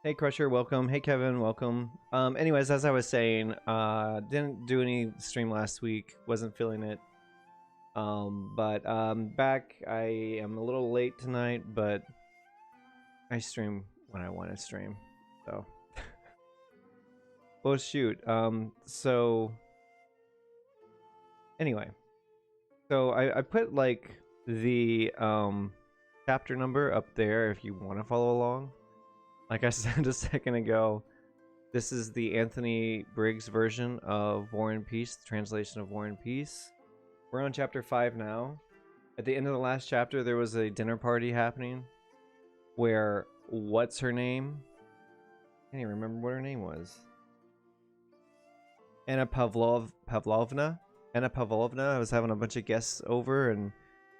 Hey Crusher, welcome. Hey Kevin, welcome. Anyways, as I was saying, didn't do any stream last week, wasn't feeling it. But back. I am a little late tonight, but I stream when I want to stream. So well shoot. So anyway. So I put like the chapter number up there if you want to follow along. Like I said a second ago, this is the Anthony Briggs version of War and Peace, the translation of War and Peace. We're on chapter 5 now. At the end of the last chapter, there was a dinner party happening where what's her name? I can't even remember what her name was. Anna Pavlovna. Anna Pavlovna was having a bunch of guests over,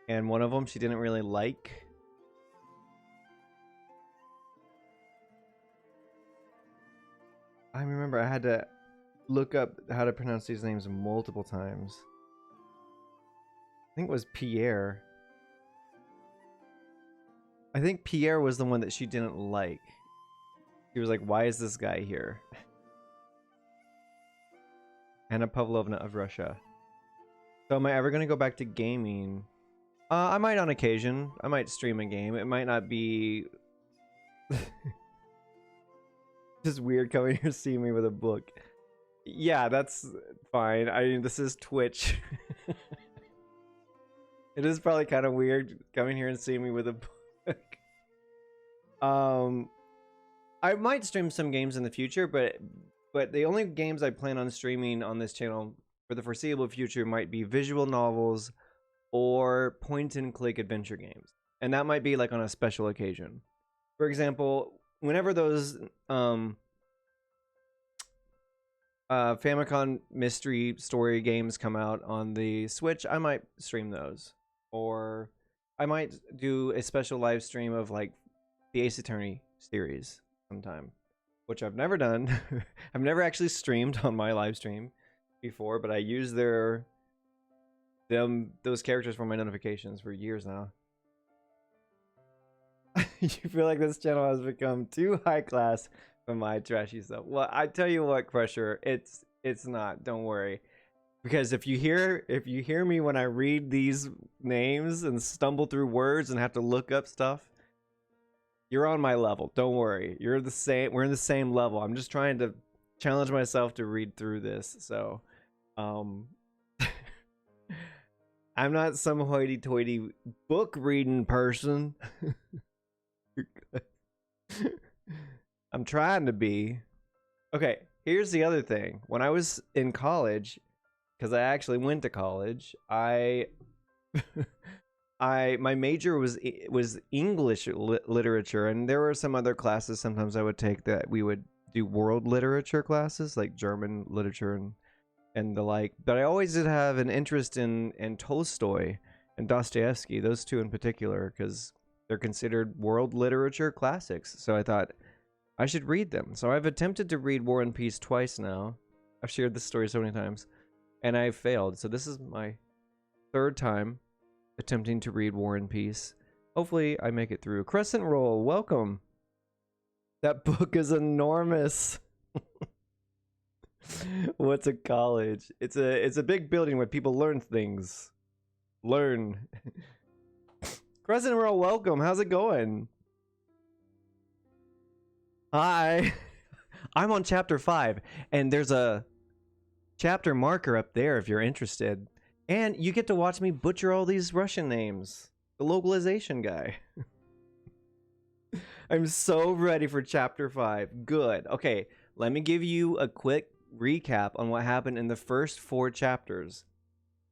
and one of them she didn't really like. I remember I had to look up how to pronounce these names multiple times. I think it was Pierre. I think Pierre was the one that she didn't like. She was like, why is this guy here? Anna Pavlovna of Russia. So am I ever going to go back to gaming? I might on occasion. I might stream a game. It might not be... just weird coming here to see me with a book. Yeah, that's fine. I mean, this is Twitch. It is probably kind of weird coming here and seeing me with a book. I might stream some games in the future, but the only games I plan on streaming on this channel for the foreseeable future might be visual novels or point-and-click adventure games, and that might be like on a special occasion. For example, whenever those Famicom mystery story games come out on the Switch, I might stream those, or I might do a special live stream of like the Ace Attorney series sometime, which I've never done. I've never actually streamed on my live stream before, but I use those characters for my notifications for years now. You feel like this channel has become too high class for my trashy stuff. Well, I tell you what, Crusher, it's not. Don't worry, because if you hear me when I read these names and stumble through words and have to look up stuff, you're on my level. Don't worry. You're the same. We're in the same level. I'm just trying to challenge myself to read through this. So, I'm not some hoity-toity book reading person. I'm trying to be. Okay, here's the other thing. When I was in college, because I actually went to college, my major was English literature, and there were some other classes sometimes I would take that we would do world literature classes, like German literature and the like. But I always did have an interest in Tolstoy and Dostoevsky, those two in particular, because they're considered world literature classics. So I thought I should read them. So I've attempted to read War and Peace twice now. I've shared this story so many times, and I've failed. So this is my third time attempting to read War and Peace. Hopefully I make it through. Crescent Roll, welcome. That book is enormous. What's a college? It's a big building where people learn things. Learn. Crescent Roll, welcome. How's it going? Hi. I'm on chapter 5, and there's a chapter marker up there if you're interested. And you get to watch me butcher all these Russian names. The localization guy. I'm so ready for chapter 5. Good. Okay, let me give you a quick recap on what happened in the first 4 chapters.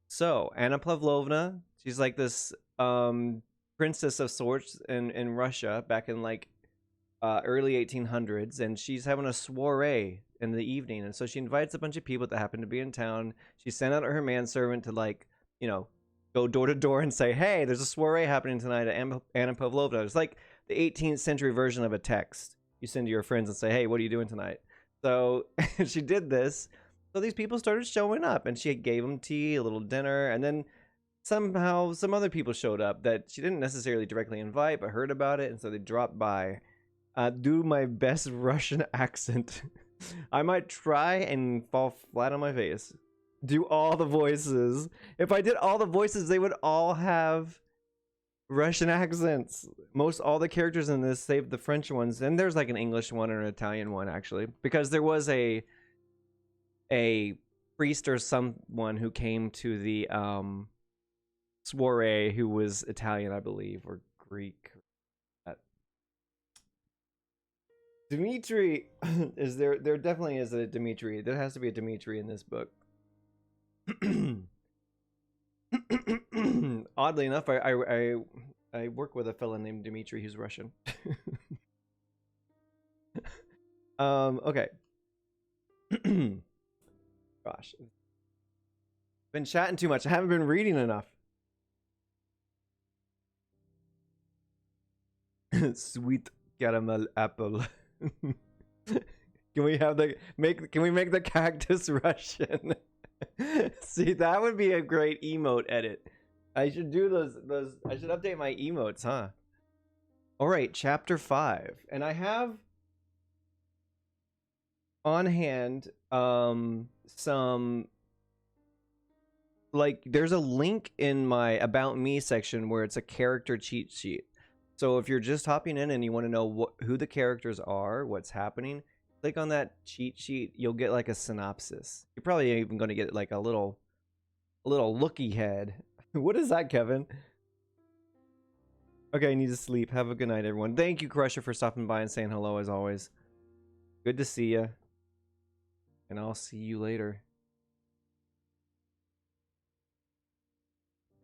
So, Anna Pavlovna, she's like this princess of sorts in Russia back in like early 1800s, and she's having a soiree in the evening, and so she invites a bunch of people that happen to be in town. She sent out her manservant to, like, you know, go door to door and say, hey, there's a soiree happening tonight at Anna Pavlovna. It's like the 18th century version of a text you send to your friends and say, hey, what are you doing tonight? So she did this. So these people started showing up, and she gave them tea, a little dinner, and then somehow some other people showed up that she didn't necessarily directly invite but heard about it, and so they dropped by. Do my best Russian accent. I might try and fall flat on my face. Do all the voices. If I did all the voices, they would all have Russian accents. Most all the characters in this, save the French ones, and there's like an English one and an Italian one actually, because there was a priest or someone who came to the soiree who was Italian, I believe, or Greek. Dimitri is there. There definitely is a Dimitri. There has to be a Dimitri in this book. Oddly enough, I work with a fella named Dimitri who's Russian. Okay. Gosh, been chatting too much. I haven't been reading enough. Sweet caramel apple. Can we have the can we make the cactus Russian? See, that would be a great emote edit. I should do those I should update my emotes, huh? All right, chapter 5. And I have on hand some, like, there's a link in my About Me section where it's a character cheat sheet. So if you're just hopping in and you want to know who the characters are, what's happening, click on that cheat sheet. You'll get like a synopsis. You're probably even going to get like a little looky head. What is that, Kevin? Okay, I need to sleep. Have a good night, everyone. Thank you, Crusher, for stopping by and saying hello as always. Good to see you. And I'll see you later.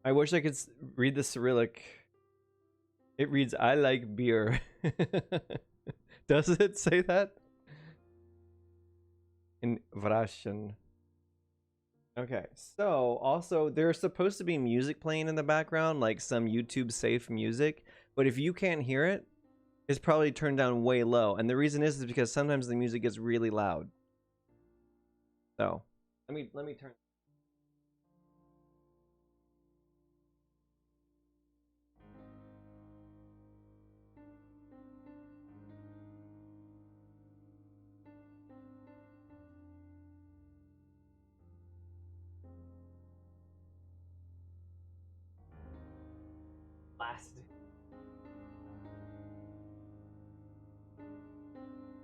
I wish I could read the Cyrillic. It reads, I like beer. Does it say that? In Russian. Okay, so also there's supposed to be music playing in the background, like some YouTube safe music, but if you can't hear it, it's probably turned down way low. And the reason is because sometimes the music gets really loud. So let me turn.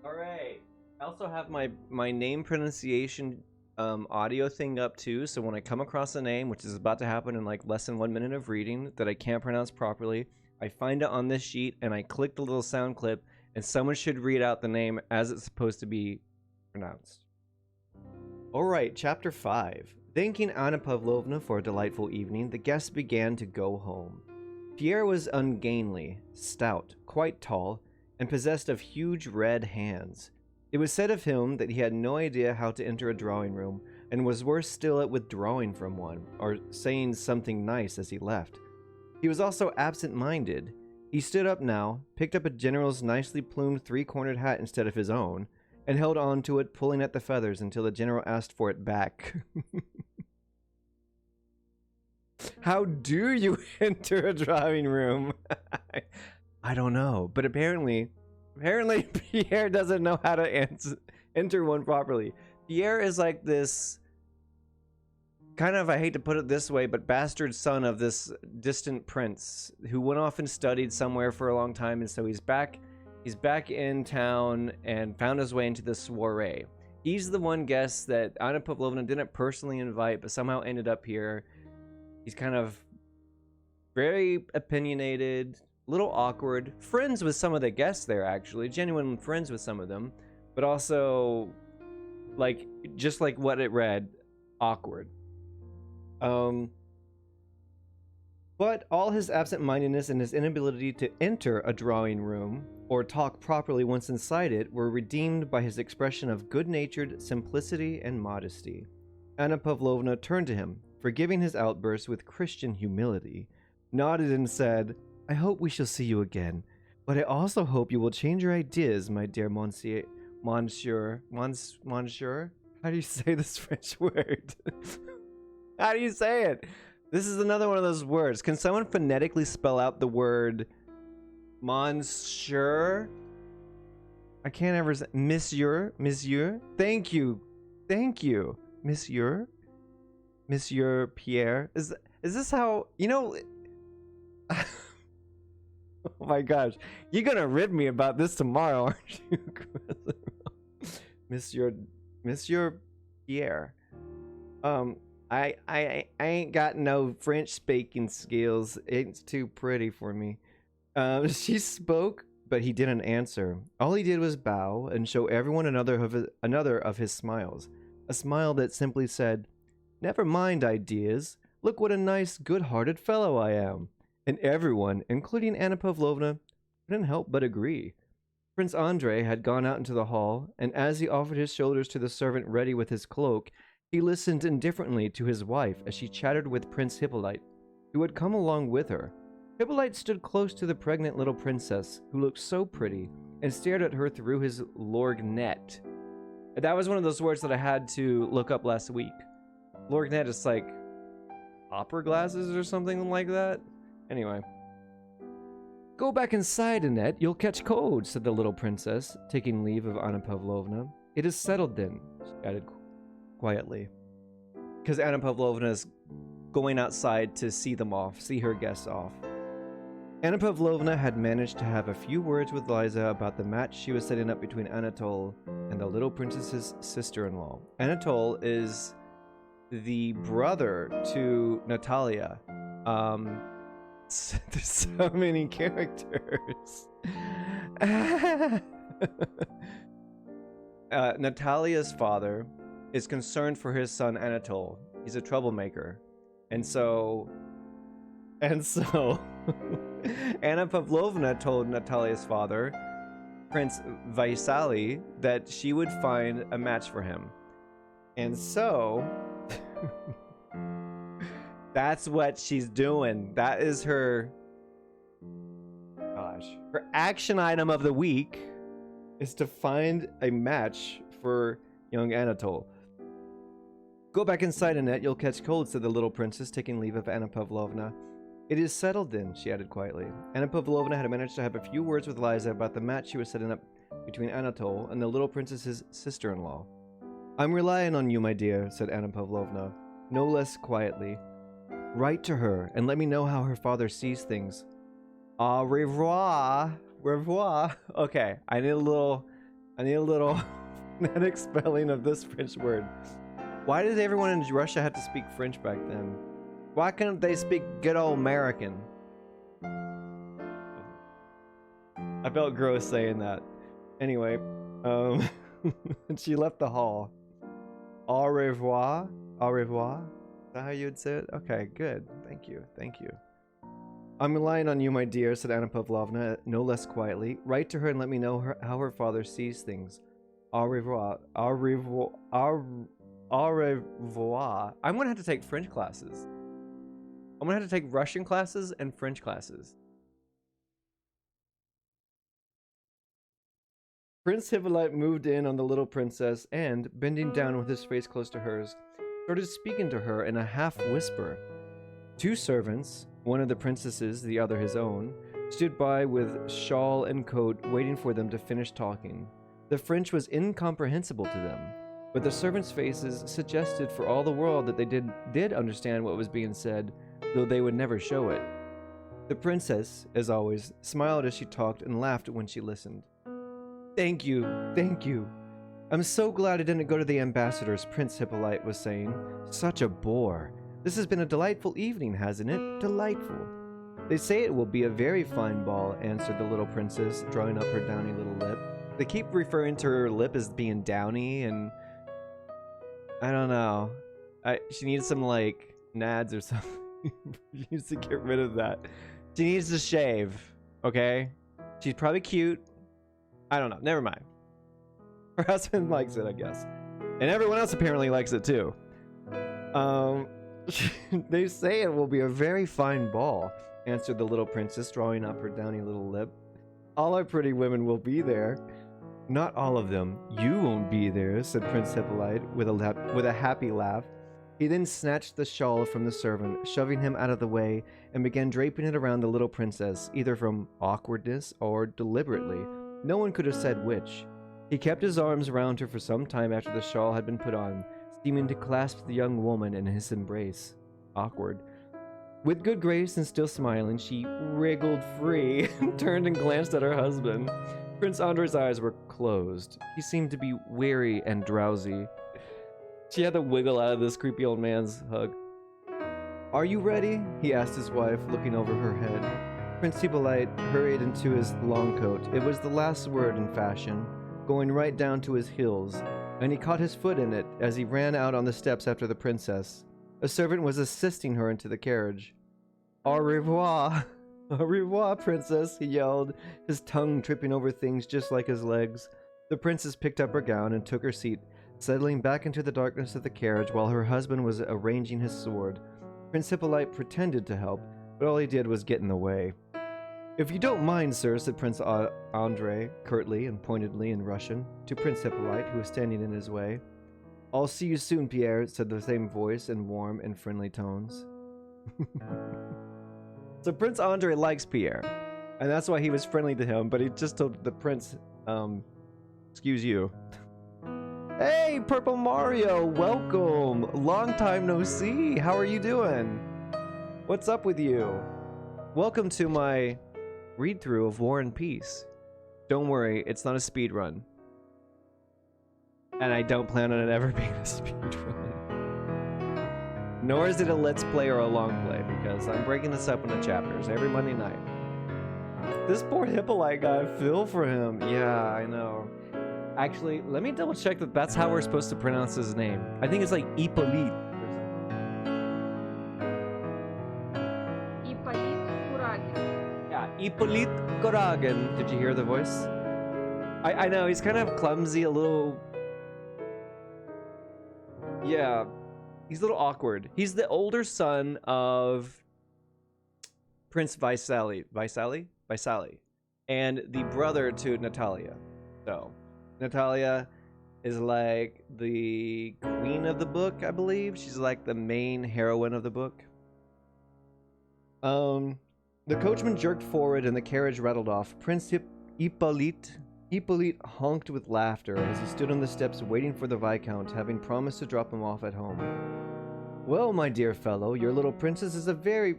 All right. I also have my name pronunciation audio thing up too, so when I come across a name, which is about to happen in like less than 1 minute of reading, that I can't pronounce properly, I find it on this sheet and I click the little sound clip, and someone should read out the name as it's supposed to be pronounced. All right, chapter 5. Thanking Anna Pavlovna for a delightful evening, the guests began to go home. Pierre was ungainly, stout, quite tall, and possessed of huge red hands. It was said of him that he had no idea how to enter a drawing room, and was worse still at withdrawing from one, or saying something nice as he left. He was also absent-minded. He stood up now, picked up a general's nicely plumed three-cornered hat instead of his own, and held on to it, pulling at the feathers until the general asked for it back. How do you enter a drawing room? I don't know, but apparently Pierre doesn't know how to enter one properly. Pierre is like this kind of, I hate to put it this way, but bastard son of this distant prince who went off and studied somewhere for a long time, and so he's back in town and found his way into the soiree. He's the one guest that Anna Pavlovna didn't personally invite, but somehow ended up here. He's kind of very opinionated, a little awkward, friends with some of the guests there, actually, genuine friends with some of them, but also, like, just like what it read, awkward. But all his absent-mindedness and his inability to enter a drawing room or talk properly once inside it were redeemed by his expression of good-natured simplicity and modesty. Anna Pavlovna turned to him, forgiving his outburst with Christian humility, nodded and said, I hope we shall see you again, but I also hope you will change your ideas, my dear monsieur. How do you say this French word? How do you say it? This is another one of those words. Can someone phonetically spell out the word monsieur? I can't ever say Monsieur. Thank you. Monsieur Pierre. Is this how, you know? Oh my gosh. You're gonna rid me about this tomorrow, aren't you? Monsieur Pierre. I ain't got no French speaking skills. It's too pretty for me. She spoke, but he didn't answer. All he did was bow and show everyone another of his smiles. A smile that simply said, "Never mind ideas. Look what a nice, good-hearted fellow I am." And everyone, including Anna Pavlovna, couldn't help but agree. Prince Andrei had gone out into the hall, and as he offered his shoulders to the servant ready with his cloak, he listened indifferently to his wife as she chattered with Prince Hippolyte, who had come along with her. Hippolyte stood close to the pregnant little princess, who looked so pretty, and stared at her through his lorgnette. That was one of those words that I had to look up last week. Lorgnette is like opera glasses or something like that. Anyway. "Go back inside, Annette. You'll catch cold," said the little princess, taking leave of Anna Pavlovna. "It is settled then," she added quietly. Because Anna Pavlovna is going outside to see them off, see her guests off. Anna Pavlovna had managed to have a few words with Liza about the match she was setting up between Anatole and the little princess's sister-in-law. Anatole is the brother to Natalia. There's so many characters. Natalia's father is concerned for his son Anatole. He's a troublemaker. And so Anna Pavlovna told Natalia's father, Prince Vaisali, that she would find a match for him. And so that's what she's doing. That is her action item of the week, is to find a match for young Anatole. "Go back inside, Annette. You'll catch cold," said the little princess, taking leave of Anna Pavlovna. "It is settled then," she added quietly. Anna Pavlovna had managed to have a few words with Liza about the match she was setting up between Anatole and the little princess's sister-in-law. "I'm relying on you, my dear," said Anna Pavlovna, no less quietly. "Write to her and let me know how her father sees things." Au revoir. Revoir. Okay, I need a little phonetic spelling of this French word. Why did everyone in Russia have to speak French back then? Why couldn't they speak good old American? I felt gross saying that. Anyway, she left the hall. Au revoir. Au revoir. Is that how you would say it? Okay, good. Thank you. "I'm relying on you, my dear," said Anna Pavlovna, no less quietly. "Write to her and let me know how her father sees things. Au revoir. Au revoir. Au revoir. I'm gonna have to take French classes. I'm gonna have to take Russian classes and French classes. Prince Hippolyte moved in on the little princess and, bending down with his face close to hers, started speaking to her in a half-whisper. Two servants, one of the princess's, the other his own, stood by with shawl and coat waiting for them to finish talking. The French was incomprehensible to them, but the servants' faces suggested for all the world that they did understand what was being said, though they would never show it. The princess, as always, smiled as she talked and laughed when she listened. Thank you. I'm so glad I didn't go to the ambassador's," Prince Hippolyte was saying. "Such a bore. This has been a delightful evening, hasn't it? Delightful." "They say it will be a very fine ball," answered the little princess, drawing up her downy little lip. They keep referring to her lip as being downy, and I don't know. She needs some, like, nads or something. She needs to get rid of that. She needs to shave, okay? She's probably cute. I don't know. Never mind. Her husband likes it, I guess. And everyone else apparently likes it, too. They say it will be a very fine ball, answered the little princess, drawing up her downy little lip. All our pretty women will be there. Not all of them. You won't be there, said Prince Hippolyte with a happy laugh. He then snatched the shawl from the servant, shoving him out of the way, and began draping it around the little princess, either from awkwardness or deliberately. No one could have said which. He kept his arms around her for some time after the shawl had been put on, seeming to clasp the young woman in his embrace. Awkward. With good grace and still smiling, she wriggled free and turned and glanced at her husband. Prince Andrei's eyes were closed. He seemed to be weary and drowsy. She had to wiggle out of this creepy old man's hug. "Are you ready?" he asked his wife, looking over her head. Prince Hippolyte hurried into his long coat. It was the last word in fashion, going right down to his heels, and he caught his foot in it as he ran out on the steps after the princess. A servant was assisting her into the carriage. "Au revoir! Au revoir, princess!" he yelled, his tongue tripping over things just like his legs. The princess picked up her gown and took her seat, settling back into the darkness of the carriage while her husband was arranging his sword. Prince Hippolyte pretended to help, but all he did was get in the way. "If you don't mind, sir," said Prince Andrei, curtly and pointedly in Russian, to Prince Hippolyte, who was standing in his way. "I'll see you soon, Pierre," said the same voice in warm and friendly tones. So Prince Andrei likes Pierre, and that's why he was friendly to him, but he just told the prince, excuse you. Hey, Purple Mario, welcome! Long time no see, how are you doing? What's up with you? Welcome to my read-through of War and Peace. Don't worry, it's not a speed run. And I don't plan on it ever being a speedrun. Nor is it a let's play or a long play, because I'm breaking this up into chapters every Monday night. This poor Hippolyte guy, I feel for him. Yeah, I know. Actually, let me double check that that's how we're supposed to pronounce his name. I think it's like Hippolyte. Hippolyte Kuragan. Yeah, Hippolyte Kuragan. Did you hear the voice? I know, he's kind of clumsy, a little... Yeah, he's a little awkward. He's the older son of Prince Vaisali, and the brother to Natalia. So, Natalia is like the queen of the book, I believe. She's like the main heroine of the book. The coachman jerked forward and the carriage rattled off. Prince Hippolyte honked with laughter as he stood on the steps waiting for the Viscount, having promised to drop him off at home. "Well, my dear fellow, your little princess is very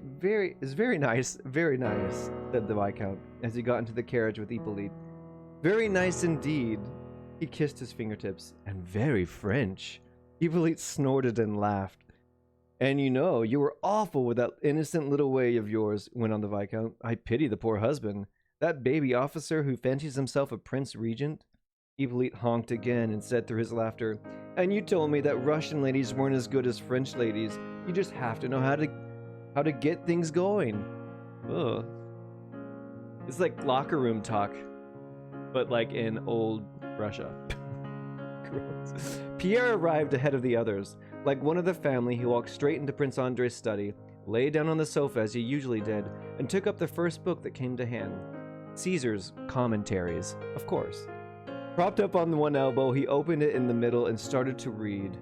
nice, said the Viscount as he got into the carriage with Hippolyte. "Very nice indeed." He kissed his fingertips. "And very French." Hippolyte snorted and laughed. "And you know, you were awful with that innocent little way of yours," went on the Viscount. "I pity the poor husband. That baby officer who fancies himself a prince regent." Hippolyte honked again and said through his laughter, "And you told me that Russian ladies weren't as good as French ladies. You just have to know how to get things going." Ugh. It's like locker room talk, but like in old Russia. Gross. Pierre arrived ahead of the others. Like one of the family, he walked straight into Prince Andrei's study, lay down on the sofa as he usually did, and took up the first book that came to hand. Caesar's Commentaries, of course. Propped up on one elbow, he opened it in the middle and started to read.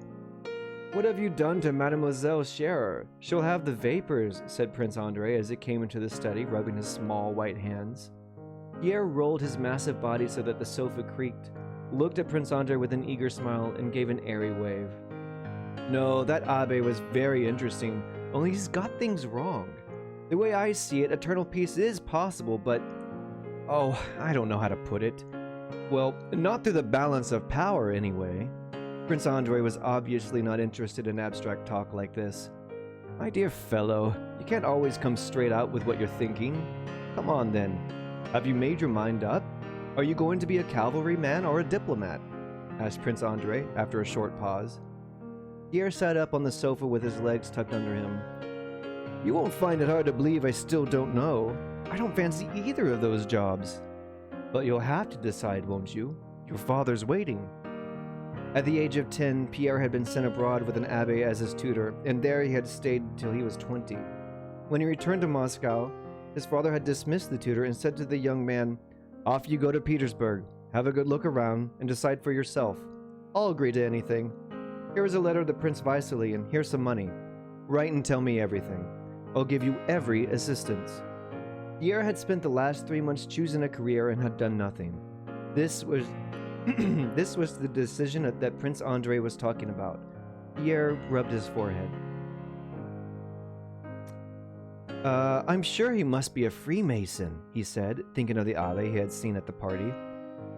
"What have you done to Mademoiselle Scherer? She'll have the vapors," said Prince Andrei as he came into the study, rubbing his small white hands. Pierre rolled his massive body so that the sofa creaked, looked at Prince Andrei with an eager smile, and gave an airy wave. "No, that Abbé was very interesting, only he's got things wrong. The way I see it, eternal peace is possible, but... oh, I don't know how to put it. Well, not through the balance of power, anyway." Prince Andrei was obviously not interested in abstract talk like this. "My dear fellow, you can't always come straight out with what you're thinking. Come on, then. Have you made your mind up? Are you going to be a cavalryman or a diplomat?" asked Prince Andrei after a short pause. Pierre sat up on the sofa with his legs tucked under him. "You won't find it hard to believe I still don't know. I don't fancy either of those jobs. But you'll have to decide, won't you? Your father's waiting." At the age of 10, Pierre had been sent abroad with an abbé as his tutor, and there he had stayed till he was 20. When he returned to Moscow, his father had dismissed the tutor and said to the young man, "Off you go to Petersburg, have a good look around, and decide for yourself. I'll agree to anything. Here is a letter to Prince Vasily, and here's some money. Write and tell me everything. I'll give you every assistance." Pierre had spent the last 3 months choosing a career and had done nothing. This was This was the decision that Prince Andre was talking about. Pierre rubbed his forehead. I'm sure he must be a Freemason, he said, thinking of the abbe he had seen at the party.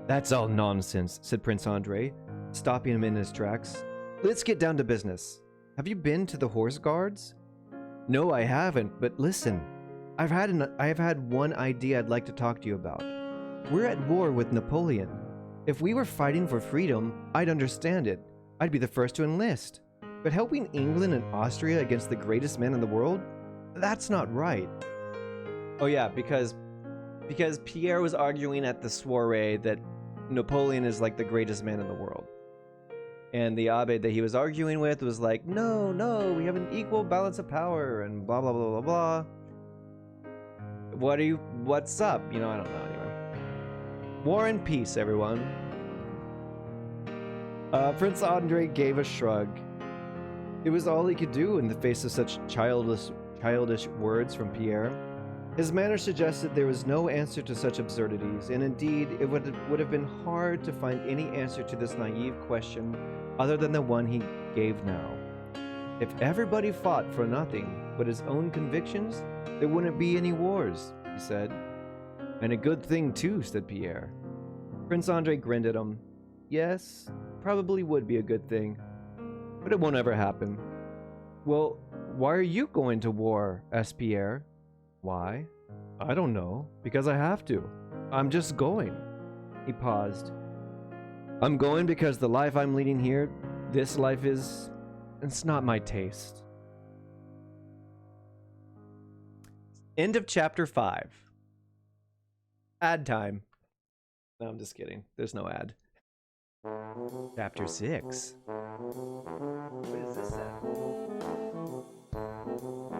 That's all nonsense, said Prince Andre, stopping him in his tracks. Let's get down to business. Have you been to the Horse Guards? No, I haven't, but listen. I have had one idea I'd like to talk to you about. We're at war with Napoleon. If we were fighting for freedom, I'd understand it. I'd be the first to enlist. But helping England and Austria against the greatest man in the world? That's not right. Oh yeah, because Pierre was arguing at the soiree that Napoleon is like the greatest man in the world. And the abbe that he was arguing with was like, no, we have an equal balance of power and blah, blah, blah, blah, blah. What's up? I don't know anyway. War and peace, everyone. Prince Andre gave a shrug. It was all he could do in the face of such childish words from Pierre. His manner suggested there was no answer to such absurdities, and indeed it would have been hard to find any answer to this naive question other than the one he gave now. If everybody fought for nothing but his own convictions, there wouldn't be any wars, he said. And a good thing too, said Pierre. Prince Andre grinned at him. Yes, probably would be a good thing, but it won't ever happen. Well, why are you going to war? Asked Pierre. Why? I don't know. Because I have to. I'm just going. He paused. I'm going because the life I'm leading here, this life it's not my taste. End of chapter 5. Ad time. No, I'm just kidding. There's no ad. Chapter 6. What is this at?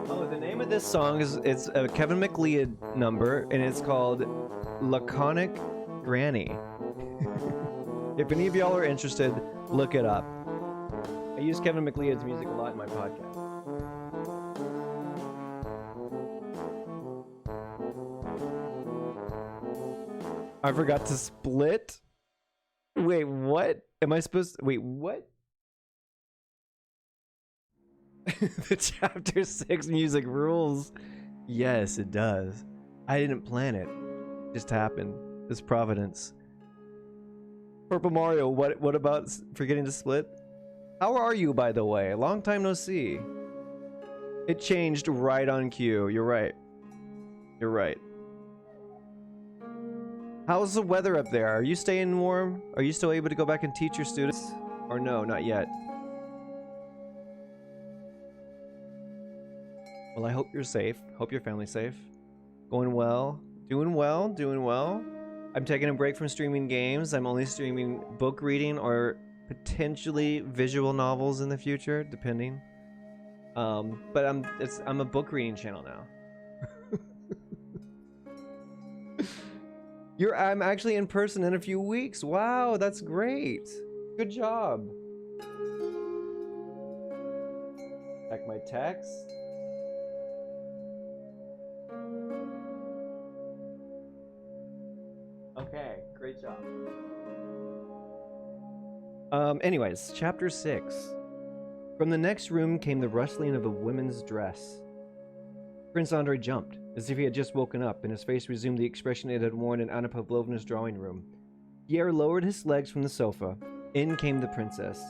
Oh, the name of this song it's a Kevin MacLeod number, and it's called Laconic Granny. If any of y'all are interested, look it up. I use Kevin MacLeod's music a lot in my podcast. I forgot to split? Wait, what? Am I supposed to... Wait, what? The chapter 6 music rules. Yes, it does. I didn't plan it. It just happened. It's providence. Purple Mario, what about forgetting to split? How are you, by the way? Long time no see. It changed right on cue. You're right. You're right. How's the weather up there? Are you staying warm? Are you still able to go back and teach your students? Or no, not yet. Well, I hope you're safe. Hope your family's safe. Going well. Doing well. Doing well. I'm taking a break from streaming games. I'm only streaming book reading or potentially visual novels in the future, depending. But I'm a book reading channel now. I'm actually in person in a few weeks. Wow, that's great. Good job. Check my text. Okay, great job. Anyways, chapter 6. From the next room came the rustling of a woman's dress. Prince Andre jumped, as if he had just woken up, and his face resumed the expression it had worn in Anna Pavlovna's drawing room. Pierre lowered his legs from the sofa. In came the princess.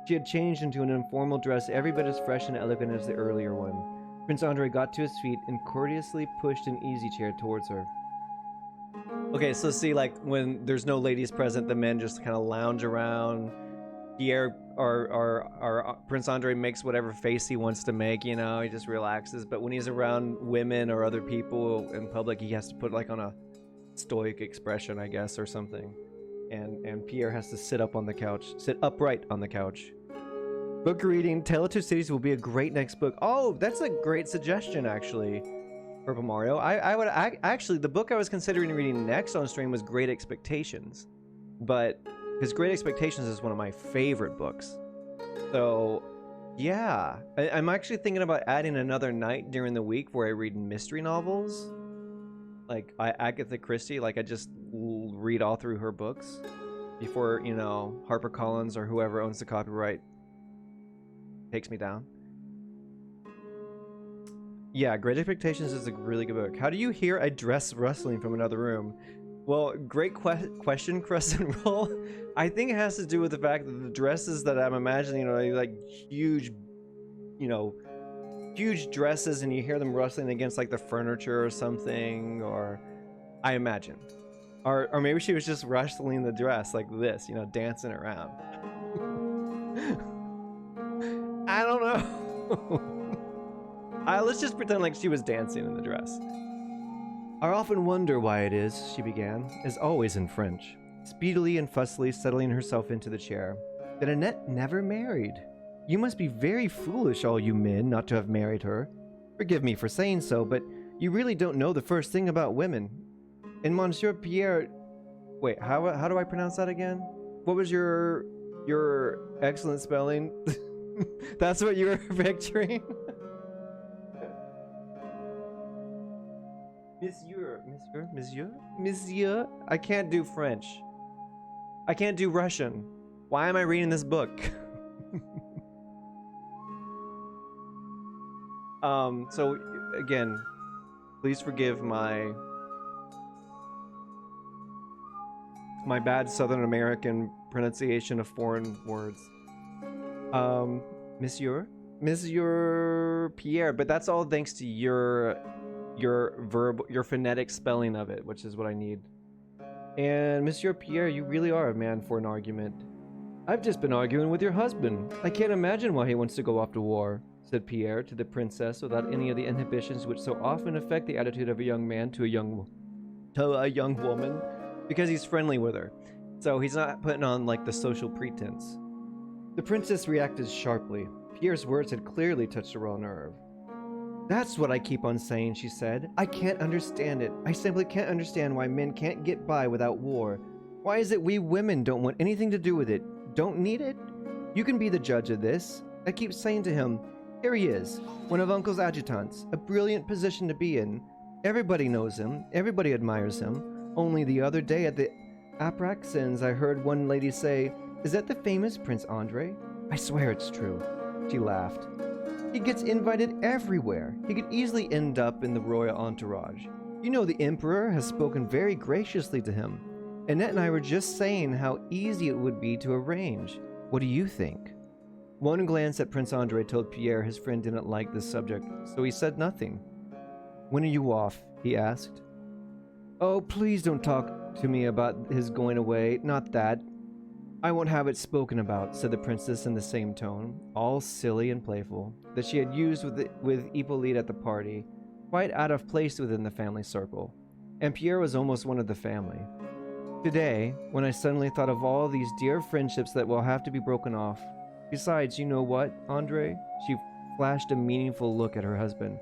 She had changed into an informal dress every bit as fresh and elegant as the earlier one. Prince Andre got to his feet and courteously pushed an easy chair towards her. Okay, so see, like, when there's no ladies present, the men just kind of lounge around. Pierre, or Prince Andre makes whatever face he wants to make, he just relaxes. But when he's around women or other people in public, he has to put, like, on a stoic expression, I guess, or something. And Pierre has to sit upright on the couch. Book reading, Tale of Two Cities will be a great next book. Oh, that's a great suggestion, actually. Purple Mario. Actually, the book I was considering reading next on stream was Great Expectations, but because Great Expectations is one of my favorite books. So yeah, I'm actually thinking about adding another night during the week where I read mystery novels, like Agatha Christie. Like I just read all through her books. before, you know, HarperCollins or whoever owns the copyright takes me down. Yeah, Great Expectations is a really good book. How do you hear a dress rustling from another room? Well, great question, Crescent Roll. I think it has to do with the fact that the dresses that I'm imagining are like huge, you know, huge dresses, and you hear them rustling against like the furniture or something, or I imagine. Or maybe she was just rustling the dress like this, you know, dancing around. I don't know. Let's just pretend like she was dancing in the dress. I often wonder why it is, she began, as always in French, speedily and fussily settling herself into the chair, that Annette never married. You must be very foolish, all you men, not to have married her. Forgive me for saying so, but you really don't know the first thing about women. And Monsieur Pierre... Wait, how do I pronounce that again? What was your excellent spelling? That's what you were picturing? Monsieur? I can't do French. I can't do Russian. Why am I reading this book? So again, please forgive my bad Southern American pronunciation of foreign words. Monsieur Pierre, but that's all thanks to your phonetic spelling of it, which is what I need. And Monsieur Pierre, you really are a man for an argument. I've just been arguing with your husband. I can't imagine why he wants to go off to war, said Pierre to the princess without any of the inhibitions which so often affect the attitude of a young man to a young woman, because he's friendly with her. So he's not putting on like the social pretense. The princess reacted sharply. Pierre's words had clearly touched a raw nerve. That's what I keep on saying, she said. I can't understand it. I simply can't understand why men can't get by without war. Why is it we women don't want anything to do with it? Don't need it? You can be the judge of this. I keep saying to him, here he is, one of Uncle's adjutants, a brilliant position to be in. Everybody knows him. Everybody admires him. Only the other day at the Apraxins, I heard one lady say, is that the famous Prince Andre? I swear it's true. She laughed. He gets invited everywhere. He could easily end up in the royal entourage. You know the Emperor has spoken very graciously to him. Annette and I were just saying how easy it would be to arrange. What do you think? One glance at Prince Andre told Pierre his friend didn't like this subject, so he said nothing. When are you off? He asked. Oh, please don't talk to me about his going away. Not that. I won't have it spoken about, said the princess in the same tone, all silly and playful, that she had used with Hippolyte at the party, quite out of place within the family circle. And Pierre was almost one of the family. Today, when I suddenly thought of all these dear friendships that will have to be broken off. Besides, you know what, Andre? She flashed a meaningful look at her husband.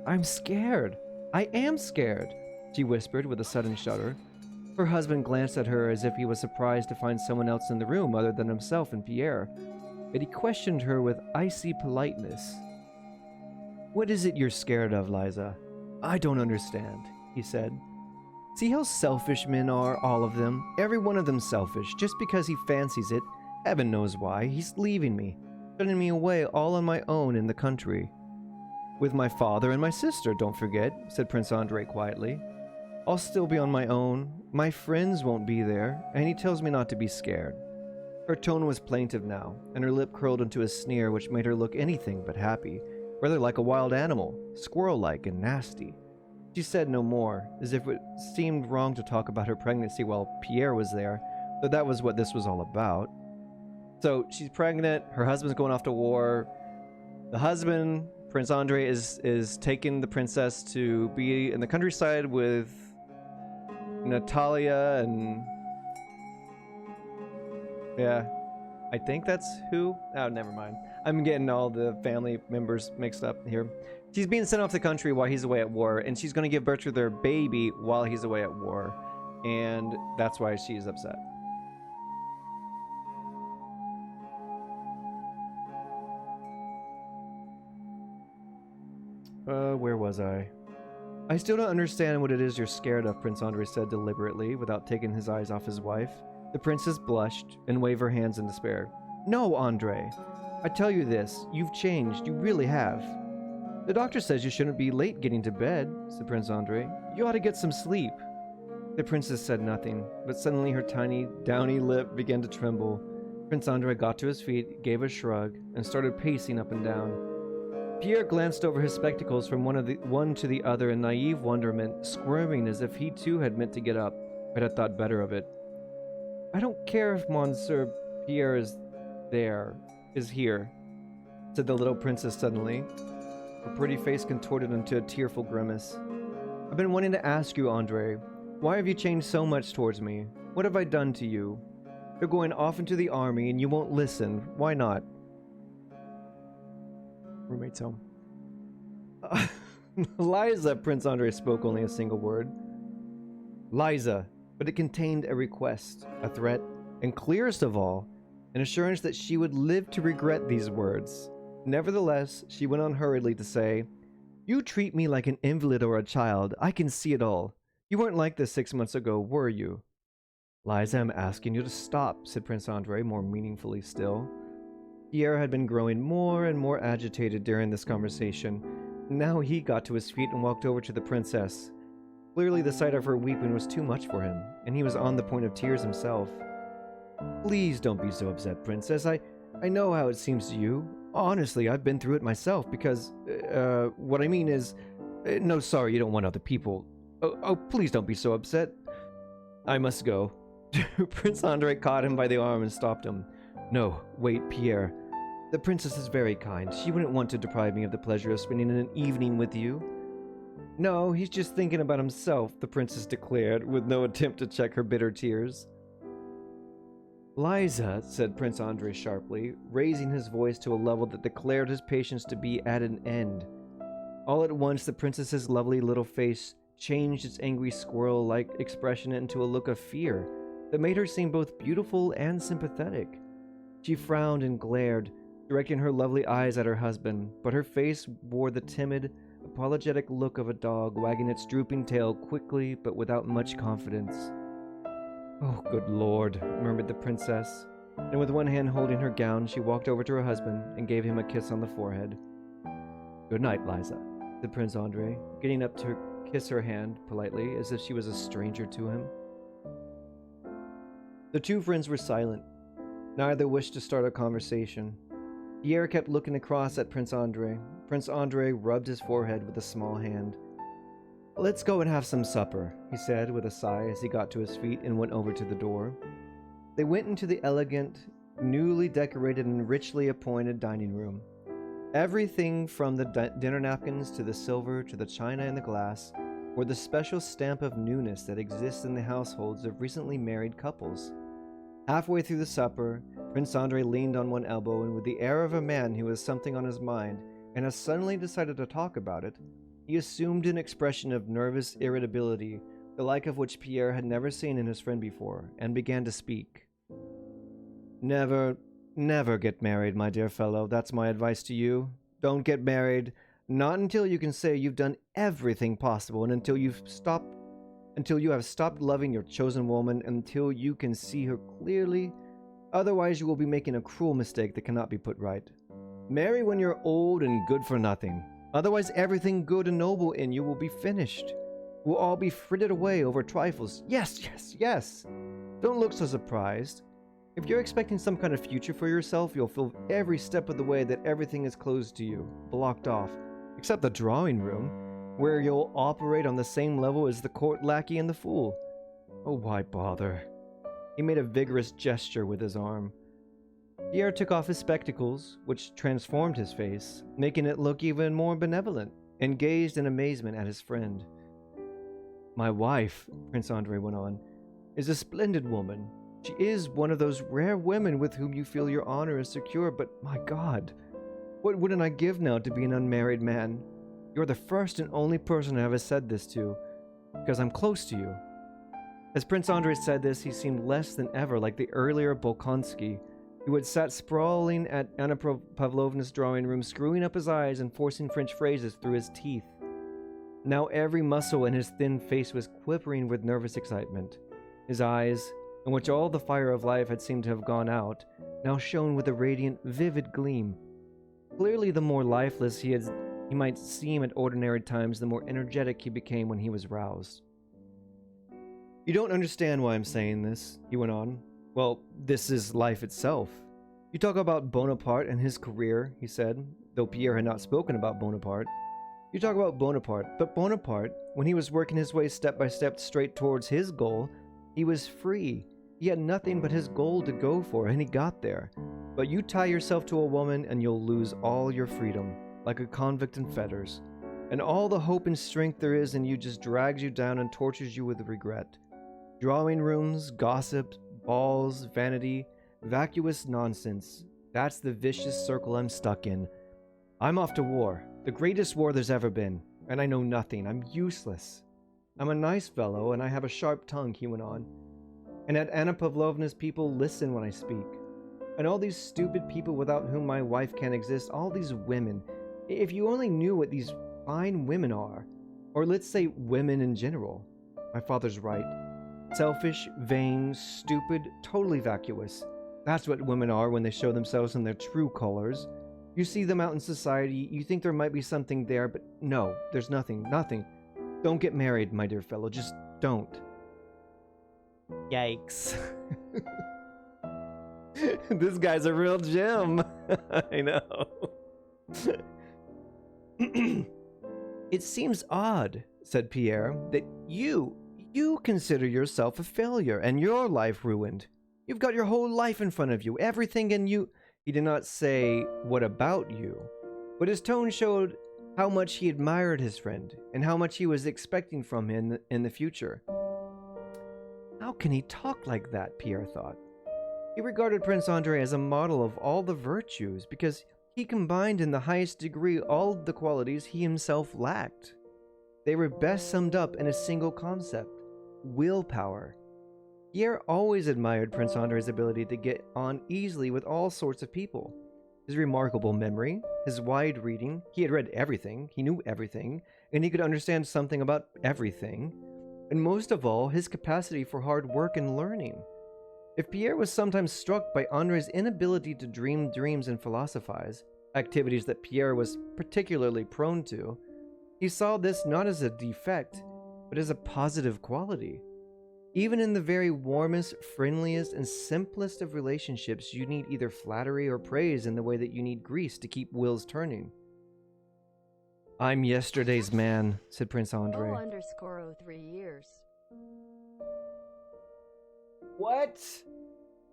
I'm scared. I am scared, she whispered with a sudden shudder. Her husband glanced at her as if he was surprised to find someone else in the room other than himself and Pierre, but he questioned her with icy politeness. What is it you're scared of, Liza? I don't understand, he said. See how selfish men are, all of them? Every one of them selfish, just because he fancies it. Heaven knows why. He's leaving me, sending me away all on my own in the country. With my father and my sister, don't forget, said Prince Andre quietly. I'll still be on my own. My friends won't be there, and he tells me not to be scared. Her tone was plaintive now, and her lip curled into a sneer which made her look anything but happy, rather like a wild animal, squirrel-like and nasty. She said no more, as if it seemed wrong to talk about her pregnancy while Pierre was there, though that was what this was all about. So she's pregnant, her husband's going off to war. The husband, Prince Andre, is taking the princess to be in the countryside with Natalia and... yeah, I think that's who? Oh, never mind. I'm getting all the family members mixed up here. She's being sent off the country while he's away at war, and she's going to give birth to their baby while he's away at war. And that's why she's upset. Where was I? I still don't understand what it is you're scared of, Prince Andre said deliberately, without taking his eyes off his wife. The princess blushed and waved her hands in despair. No, Andre. I tell you this, you've changed. You really have. The doctor says you shouldn't be late getting to bed, said Prince Andre. You ought to get some sleep. The princess said nothing, but suddenly her tiny, downy lip began to tremble. Prince Andre got to his feet, gave a shrug, and started pacing up and down. Pierre glanced over his spectacles from one to the other in naive wonderment, squirming as if he too had meant to get up, but had thought better of it. I don't care if Monsieur Pierre is here, said the little princess suddenly. Her pretty face contorted into a tearful grimace. I've been wanting to ask you, Andre, why have you changed so much towards me? What have I done to you? You're going off into the army and you won't listen. Why not? Roommate's home. Liza, Prince Andre spoke only a single word. Liza, but it contained a request, a threat, and clearest of all, an assurance that she would live to regret these words. Nevertheless, she went on hurriedly to say, You treat me like an invalid or a child. I can see it all. You weren't like this 6 months ago, were you? Liza, I'm asking you to stop, said Prince Andre, more meaningfully still. Pierre had been growing more and more agitated during this conversation. Now he got to his feet and walked over to the princess. Clearly the sight of her weeping was too much for him, and he was on the point of tears himself. Please don't be so upset, princess. I know how it seems to you. Honestly, I've been through it myself because, what I mean is, no, sorry, you don't want other people. Oh, please don't be so upset. I must go. Prince Andre caught him by the arm and stopped him. No, wait, Pierre. The princess is very kind. She wouldn't want to deprive me of the pleasure of spending an evening with you. No, he's just thinking about himself, the princess declared, with no attempt to check her bitter tears. Liza, said Prince Andre sharply, raising his voice to a level that declared his patience to be at an end. All at once, the princess's lovely little face changed its angry squirrel-like expression into a look of fear that made her seem both beautiful and sympathetic. She frowned and glared, directing her lovely eyes at her husband, but her face wore the timid, apologetic look of a dog wagging its drooping tail quickly but without much confidence. Oh, good Lord, murmured the princess, and with one hand holding her gown, she walked over to her husband and gave him a kiss on the forehead. Good night, Liza, said Prince Andre, getting up to kiss her hand politely, as if she was a stranger to him. The two friends were silent. Neither wished to start a conversation. Pierre kept looking across at Prince Andre. Prince Andre rubbed his forehead with a small hand. Let's go and have some supper, he said with a sigh as he got to his feet and went over to the door. They went into the elegant, newly decorated and richly appointed dining room. Everything from the dinner napkins to the silver to the china and the glass were the special stamp of newness that exists in the households of recently married couples. Halfway through the supper, Prince Andre leaned on one elbow and with the air of a man who has something on his mind and has suddenly decided to talk about it, he assumed an expression of nervous irritability, the like of which Pierre had never seen in his friend before, and began to speak. Never get married, my dear fellow. That's my advice to you. Don't get married, not until you can say you've done everything possible, and until you have stopped loving your chosen woman, until you can see her clearly. Otherwise, you will be making a cruel mistake that cannot be put right. Marry when you're old and good for nothing. Otherwise, everything good and noble in you will be finished. We'll all be frittered away over trifles. Yes. Don't look so surprised. If you're expecting some kind of future for yourself, you'll feel every step of the way that everything is closed to you, blocked off, except the drawing room, where you'll operate on the same level as the court lackey and the fool. Oh, why bother? He made a vigorous gesture with his arm. Pierre took off his spectacles, which transformed his face, making it look even more benevolent, and gazed in amazement at his friend. My wife, Prince Andre went on, is a splendid woman. She is one of those rare women with whom you feel your honor is secure, but my God, what wouldn't I give now to be an unmarried man? You're the first and only person I ever said this to, because I'm close to you. As Prince Andre said this, he seemed less than ever like the earlier Bolkonsky, who had sat sprawling at Anna Pavlovna's drawing room, screwing up his eyes and forcing French phrases through his teeth. Now every muscle in his thin face was quivering with nervous excitement. His eyes, in which all the fire of life had seemed to have gone out, now shone with a radiant, vivid gleam. Clearly, the more lifeless he might seem at ordinary times, the more energetic he became when he was roused. You don't understand why I'm saying this, he went on. Well, this is life itself. You talk about Bonaparte and his career, he said, though Pierre had not spoken about Bonaparte. You talk about Bonaparte, but Bonaparte, when he was working his way step by step straight towards his goal, he was free. He had nothing but his goal to go for, and he got there. But you tie yourself to a woman and you'll lose all your freedom, like a convict in fetters. And all the hope and strength there is in you just drags you down and tortures you with regret. Drawing rooms, gossip, balls, vanity, vacuous nonsense. That's the vicious circle I'm stuck in. I'm off to war, the greatest war there's ever been, and I know nothing. I'm useless. I'm a nice fellow, and I have a sharp tongue, he went on. And at Anna Pavlovna's people listen when I speak. And all these stupid people without whom my wife can't exist, all these women. If you only knew what these fine women are, or let's say women in general. My father's right. Selfish, vain, stupid, totally vacuous. That's what women are when they show themselves in their true colors. You see them out in society, you think there might be something there, but no, there's nothing. Don't get married, my dear fellow, just don't. Yikes. This guy's a real gem. I know. It seems odd, said Pierre, that you consider yourself a failure and your life ruined. You've got your whole life in front of you, everything in you. He did not say, what about you? But his tone showed how much he admired his friend and how much he was expecting from him in the future. How can he talk like that, Pierre thought. He regarded Prince Andrei as a model of all the virtues because he combined in the highest degree all the qualities he himself lacked. They were best summed up in a single concept: willpower. Pierre always admired Prince Andrei's ability to get on easily with all sorts of people. His remarkable memory, his wide reading, he had read everything, he knew everything, and he could understand something about everything, and most of all, his capacity for hard work and learning. If Pierre was sometimes struck by Andrei's inability to dream dreams and philosophize, activities that Pierre was particularly prone to, he saw this not as a defect, but as a positive quality. Even in the very warmest, friendliest, and simplest of relationships, you need either flattery or praise in the way that you need grease to keep wheels turning. I'm yesterday's man, said Prince Andrei. O_03 years. What?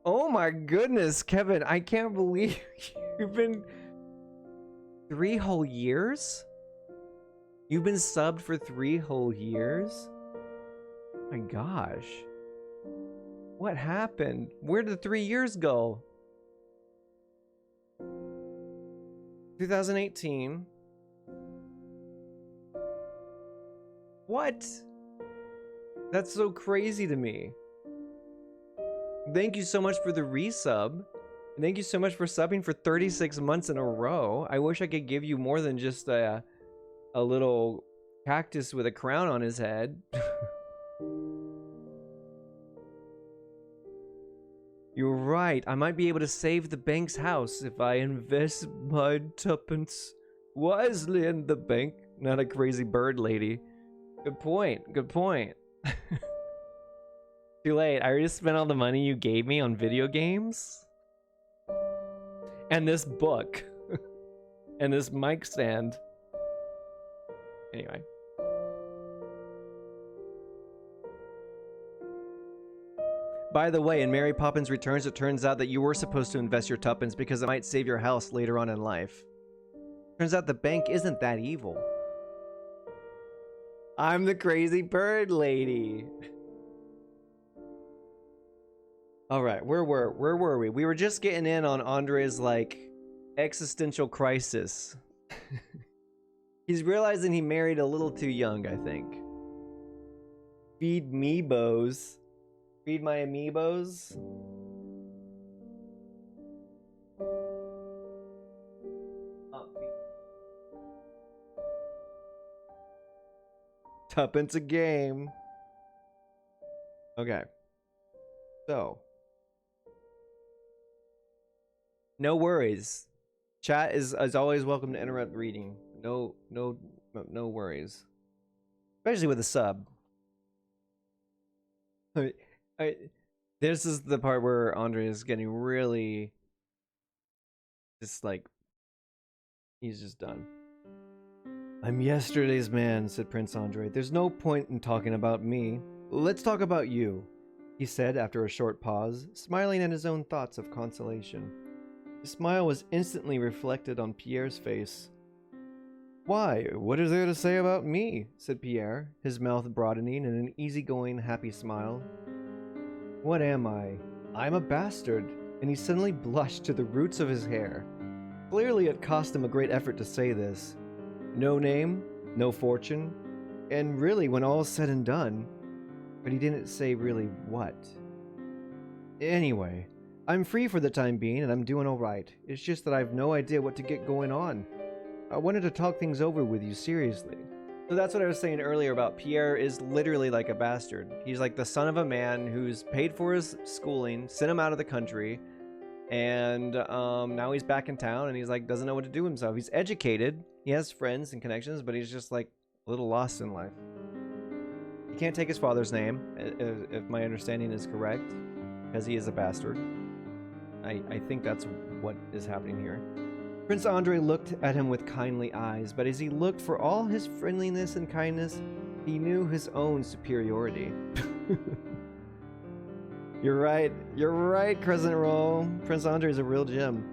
Oh my goodness, Kevin, I can't believe you've been 3 whole years? You've been subbed for 3 whole years? My gosh. What happened? Where did the 3 years go? 2018. What? That's so crazy to me. Thank you so much for the resub. Thank you so much for subbing for 36 months in a row. I wish I could give you more than just a little cactus with a crown on his head. You're right. I might be able to save the bank's house if I invest my tuppence wisely in the bank. Not a crazy bird lady. Good point. Good point. Too late. I already spent all the money you gave me on video games. And this book. And this mic stand. Anyway. By the way, in Mary Poppins Returns, it turns out that you were supposed to invest your tuppence because it might save your house later on in life. Turns out the bank isn't that evil. I'm the crazy bird lady. All right, where were we? We were just getting in on Andrei's like existential crisis. He's realizing he married a little too young, I think. Feed meebos. Feed my amiibos. Tuppence a game. Okay. So, no worries. Chat is always welcome to interrupt reading. No worries. Especially with a sub. This is the part where Andre is getting really just like he's just done. I'm yesterday's man, said Prince Andre. There's no point in talking about me. Let's talk about you, he said after a short pause, smiling at his own thoughts of consolation. The smile was instantly reflected on Pierre's face. Why, what is there to say about me? Said Pierre, his mouth broadening in an easygoing, happy smile. What am I? I'm a bastard, and he suddenly blushed to the roots of his hair. Clearly it cost him a great effort to say this. No name, no fortune, and really, when all's said and done, but he didn't say really what. Anyway, I'm free for the time being, and I'm doing alright. It's just that I've no idea what to get going on. I wanted to talk things over with you seriously. So that's what I was saying earlier about Pierre is literally like a bastard. He's like the son of a man who's paid for his schooling, sent him out of the country, and now he's back in town and he's like doesn't know what to do himself. He's educated, he has friends and connections, but he's just like a little lost in life. He can't take his father's name, if my understanding is correct, because he is a bastard. I think that's what is happening here. Prince Andre looked at him with kindly eyes, but as he looked, for all his friendliness and kindness, he knew his own superiority. You're right, Crescent Roll. Prince Andre is a real gem.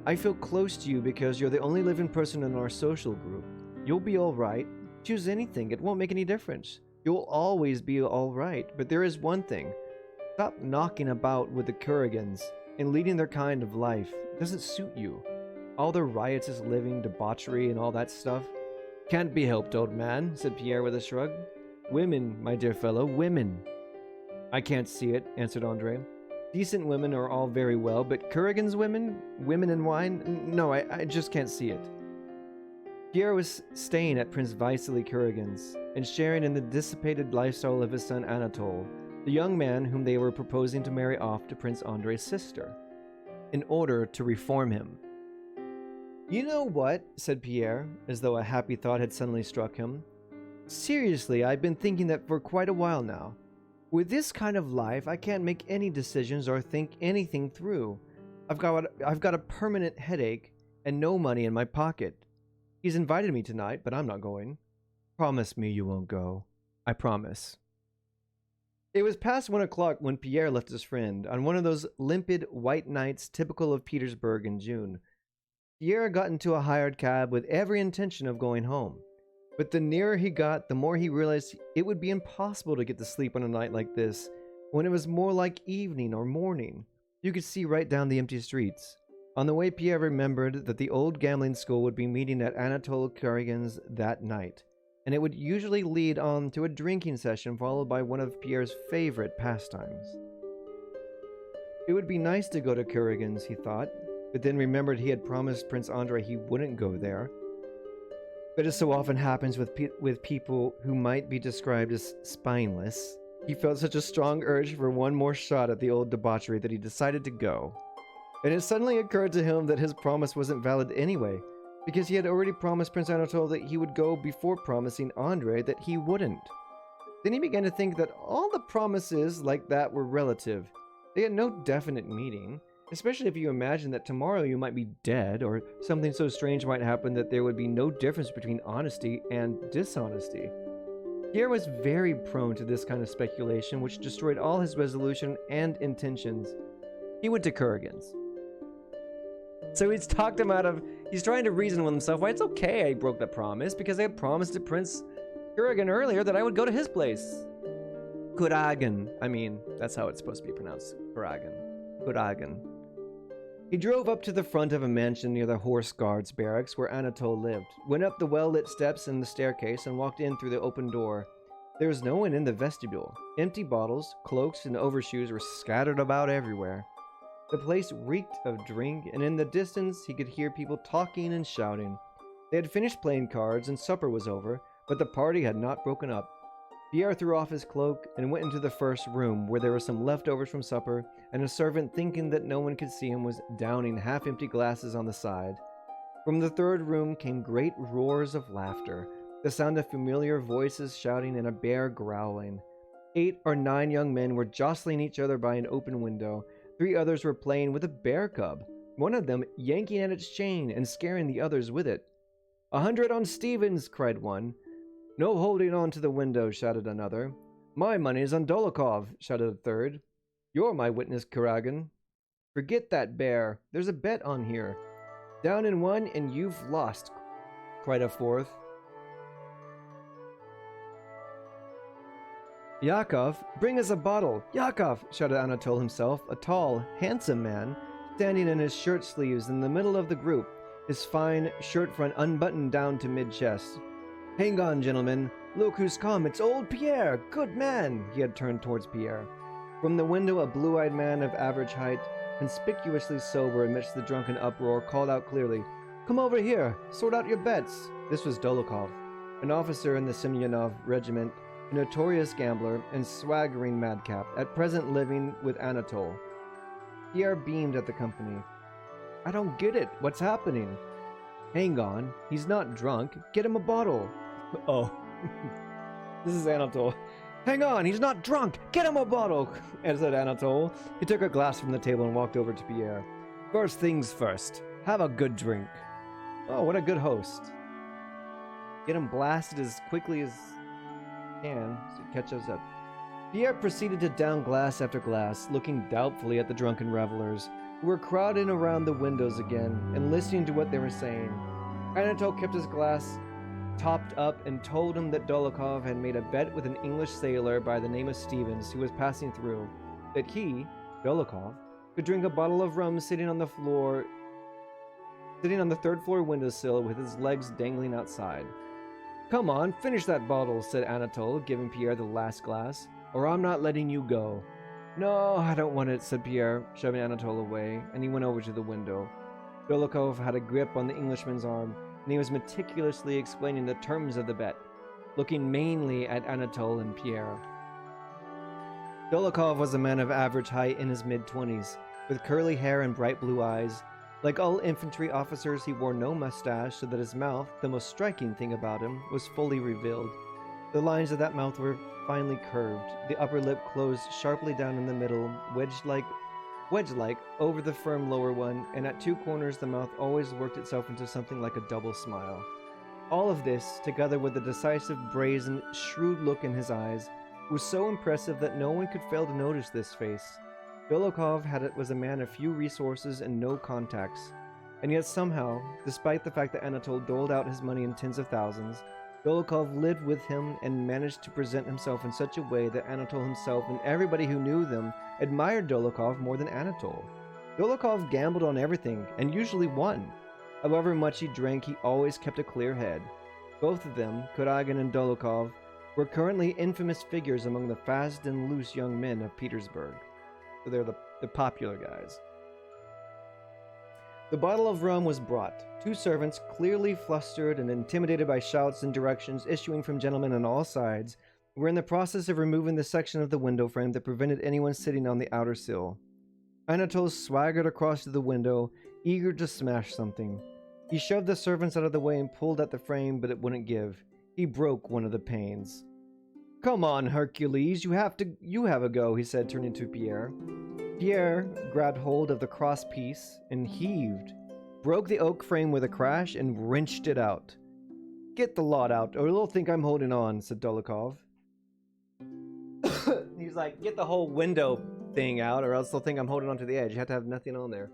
I feel close to you because you're the only living person in our social group. You'll be alright. Choose anything, it won't make any difference. You'll always be alright, but there is one thing. Stop knocking about with the Kurragans and leading their kind of life. It doesn't suit you. All the riotous living, debauchery, and all that stuff. Can't be helped, old man, said Pierre with a shrug. Women, my dear fellow, women. I can't see it, answered Andre. Decent women are all very well, but Kurragans women? Women and wine? No, I just can't see it. Pierre was staying at Prince Vasily Kurragan's and sharing in the dissipated lifestyle of his son Anatole, the young man whom they were proposing to marry off to Prince Andre's sister, in order to reform him. You know what? Said Pierre, as though a happy thought had suddenly struck him. Seriously, I've been thinking that for quite a while now. With this kind of life, I can't make any decisions or think anything through. I've got a permanent headache and no money in my pocket. He's invited me tonight, but I'm not going. Promise me you won't go. I promise. It was past 1 o'clock when Pierre left his friend on one of those limpid white nights typical of Petersburg in June. Pierre got into a hired cab with every intention of going home. But the nearer he got, the more he realized it would be impossible to get to sleep on a night like this, when it was more like evening or morning. You could see right down the empty streets. On the way, Pierre remembered that the old gambling school would be meeting at Anatole Kurragan's that night, and it would usually lead on to a drinking session followed by one of Pierre's favorite pastimes. It would be nice to go to Kurragan's, he thought, but then remembered he had promised Prince Andre he wouldn't go there. But as so often happens with people who might be described as spineless, he felt such a strong urge for one more shot at the old debauchery that he decided to go. And it suddenly occurred to him that his promise wasn't valid anyway, because he had already promised Prince Anatole that he would go before promising Andre that he wouldn't. Then he began to think that all the promises like that were relative. They had no definite meaning. Especially if you imagine that tomorrow you might be dead, or something so strange might happen that there would be no difference between honesty and dishonesty. Pierre was very prone to this kind of speculation, which destroyed all his resolution and intentions. He went to Kurragan's. So he's talked him out of... He's trying to reason with himself, why it's okay I broke the promise, because I had promised to Prince Kurragan earlier that I would go to his place. Kurragan. I mean, that's how it's supposed to be pronounced. Kurragan. Kurragan. He drove up to the front of a mansion near the horse guards barracks where Anatole lived, went up the well-lit steps and the staircase, and walked in through the open door. There was no one in the vestibule. Empty bottles, cloaks, and overshoes were scattered about everywhere. The place reeked of drink, and in the distance he could hear people talking and shouting. They had finished playing cards and supper was over, but the party had not broken up. Pierre threw off his cloak and went into the first room, where there were some leftovers from supper, and a servant, thinking that no one could see him, was downing half-empty glasses on the side. From the third room came great roars of laughter, the sound of familiar voices shouting and a bear growling. 8 or 9 young men were jostling each other by an open window. 3 others were playing with a bear cub, one of them yanking at its chain and scaring the others with it. "100 on Stevens!" cried one. "No holding on to the window!" shouted another. "My money's on Dolokhov!" shouted a third. "You're my witness, Kuragan." "Forget that bear! There's a bet on here." "Down in one and you've lost!" cried a fourth. "Yakov, bring us a bottle! Yakov!" shouted Anatole himself, a tall, handsome man, standing in his shirt sleeves in the middle of the group, his fine shirt front unbuttoned down to mid-chest. "Hang on, gentlemen. Look who's come. It's old Pierre. Good man." He had turned towards Pierre. From the window, a blue-eyed man of average height, conspicuously sober amidst the drunken uproar, called out clearly, "Come over here. Sort out your bets." This was Dolokhov, an officer in the Semyonov regiment, a notorious gambler and swaggering madcap, at present living with Anatole. Pierre beamed at the company. "I don't get it. What's happening?" "Hang on. He's not drunk. Get him a bottle." "Oh." This is Anatole. "Hang on. He's not drunk. Get him a bottle," said Anatole. He took a glass from the table and walked over to Pierre. "First things first. Have a good drink." Oh, what a good host. Get him blasted as quickly as can so he catches up. Pierre proceeded to down glass after glass, looking doubtfully at the drunken revelers, who were crowding around the windows again and listening to what they were saying. Anatole kept his glass topped up and told him that Dolokhov had made a bet with an English sailor by the name of Stevens, who was passing through, that he, Dolokhov, could drink a bottle of rum sitting on the third floor windowsill with his legs dangling outside. "Come on, finish that bottle," said Anatole, giving Pierre the last glass, "or I'm not letting you go." "No, I don't want it," said Pierre, shoving Anatole away, and he went over to the window. Dolokhov had a grip on the Englishman's arm, and he was meticulously explaining the terms of the bet, looking mainly at Anatole and Pierre. Dolokhov was a man of average height in his mid-20s, with curly hair and bright blue eyes. Like all infantry officers, he wore no mustache, so that his mouth, the most striking thing about him, was fully revealed. The lines of that mouth were finely curved, the upper lip closed sharply down in the middle, wedge-like over the firm lower one, and at 2 corners the mouth always worked itself into something like a double smile. All of this, together with the decisive, brazen, shrewd look in his eyes, was so impressive that no one could fail to notice this face. Dolokhov was a man of few resources and no contacts, and yet somehow, despite the fact that Anatole doled out his money in tens of thousands, Dolokhov lived with him and managed to present himself in such a way that Anatole himself and everybody who knew them admired Dolokhov more than Anatole. Dolokhov gambled on everything and usually won. However much he drank, he always kept a clear head. Both of them, Kuragan and Dolokhov, were currently infamous figures among the fast and loose young men of Petersburg. So they're the popular guys. The bottle of rum was brought. 2 servants, clearly flustered and intimidated by shouts and directions issuing from gentlemen on all sides, were in the process of removing the section of the window frame that prevented anyone sitting on the outer sill. Anatole swaggered across to the window, eager to smash something. He shoved the servants out of the way and pulled at the frame, but it wouldn't give. He broke one of the panes. "Come on, Hercules, you have a go," he said, turning to Pierre. Pierre grabbed hold of the cross piece and heaved, broke the oak frame with a crash, and wrenched it out. "Get the lot out, or they'll think I'm holding on," said Dolokhov. He's like, "Get the whole window thing out, or else they'll think I'm holding on to the edge. You have to have nothing on there."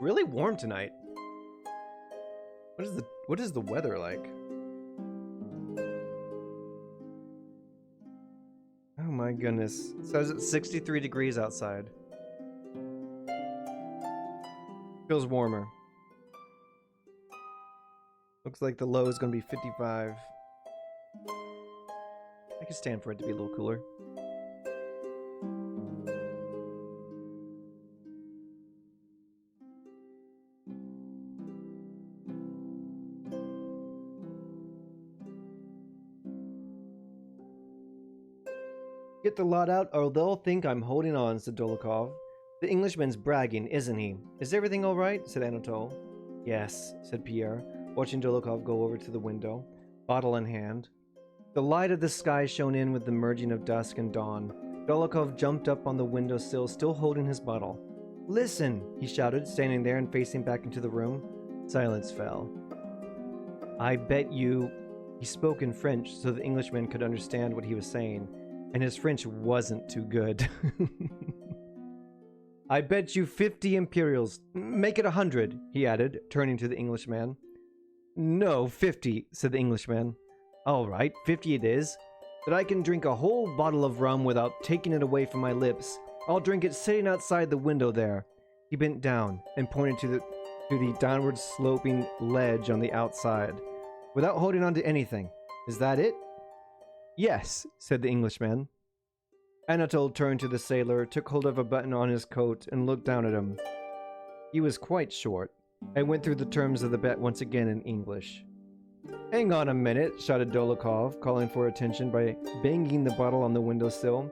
Really warm tonight. What is the weather like? Oh my goodness. It says it's 63 degrees outside. Feels warmer. Looks like the low is going to be 55. I can stand for it to be a little cooler. Get the lot out or they'll think I'm holding on, said Dolokhov. The Englishman's bragging, isn't he? Is everything all right? Said Anatole. Yes, said Pierre, watching Dolokhov go over to the window, bottle in hand. The light of the sky shone in with the merging of dusk and dawn. Dolokhov jumped up on the windowsill, still holding his bottle. Listen, he shouted, standing there and facing back into the room. Silence fell. I bet you... He spoke in French so the Englishman could understand what he was saying, and his French wasn't too good. I bet you 50 imperials. Make it 100, he added, turning to the Englishman. No, 50, said the Englishman. All right, 50 it is. But I can drink a whole bottle of rum without taking it away from my lips. I'll drink it sitting outside the window there. He bent down and pointed to the downward sloping ledge on the outside, without holding on to anything. Is that it? Yes, said the Englishman. Anatole turned to the sailor, took hold of a button on his coat, and looked down at him. He was quite short, and went through the terms of the bet once again in English. Hang on a minute, shouted Dolokhov, calling for attention by banging the bottle on the windowsill.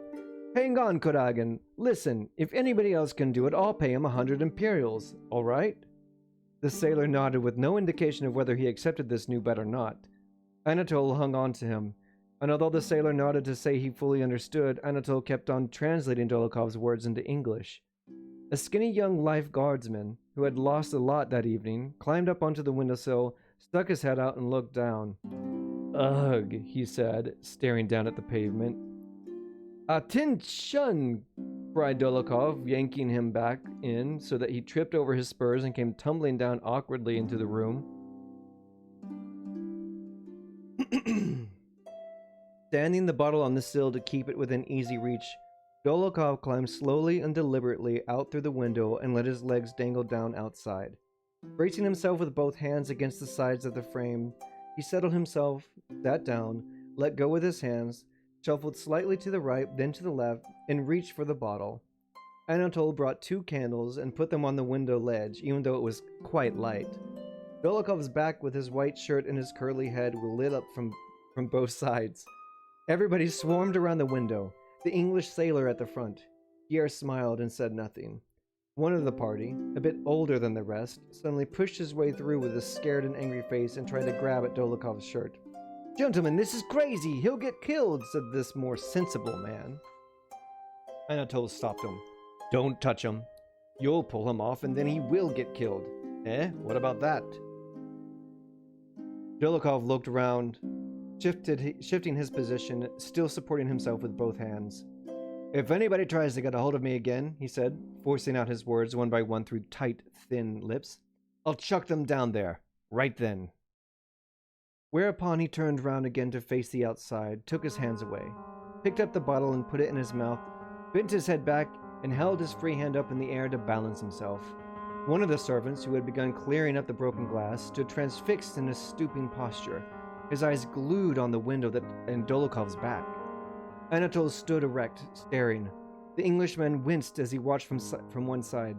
Hang on, Kuragan. Listen, if anybody else can do it, I'll pay him 100 imperials, all right? The sailor nodded with no indication of whether he accepted this new bet or not. Anatole hung on to him, and although the sailor nodded to say he fully understood, Anatole kept on translating Dolokhov's words into English. A skinny young life guardsman, who had lost a lot that evening, climbed up onto the windowsill, stuck his head out and looked down. Ugh, he said, staring down at the pavement. Attention! Cried Dolokhov, yanking him back in so that he tripped over his spurs and came tumbling down awkwardly into the room. Standing the bottle on the sill to keep it within easy reach, Dolokhov climbed slowly and deliberately out through the window and let his legs dangle down outside. Bracing himself with both hands against the sides of the frame, he settled himself, sat down, let go with his hands, shuffled slightly to the right, then to the left, and reached for the bottle. Anatole brought 2 candles and put them on the window ledge, even though it was quite light. Dolokhov's back with his white shirt and his curly head were lit up from both sides. Everybody swarmed around the window, the English sailor at the front. Pierre smiled and said nothing. One of the party, a bit older than the rest, suddenly pushed his way through with a scared and angry face and tried to grab at Dolokhov's shirt. Gentlemen, this is crazy! He'll get killed, said this more sensible man. Anatole stopped him. Don't touch him. You'll pull him off and then he will get killed. Eh? What about that? Dolokhov looked around, shifting his position, still supporting himself with both hands. If anybody tries to get a hold of me again, he said, forcing out his words one by one through tight, thin lips, I'll chuck them down there, right then. Whereupon he turned round again to face the outside, took his hands away, picked up the bottle and put it in his mouth, bent his head back, and held his free hand up in the air to balance himself. One of the servants, who had begun clearing up the broken glass, stood transfixed in a stooping posture, his eyes glued on the window and Dolokhov's back. Anatole stood erect, staring. The Englishman winced as he watched from one side.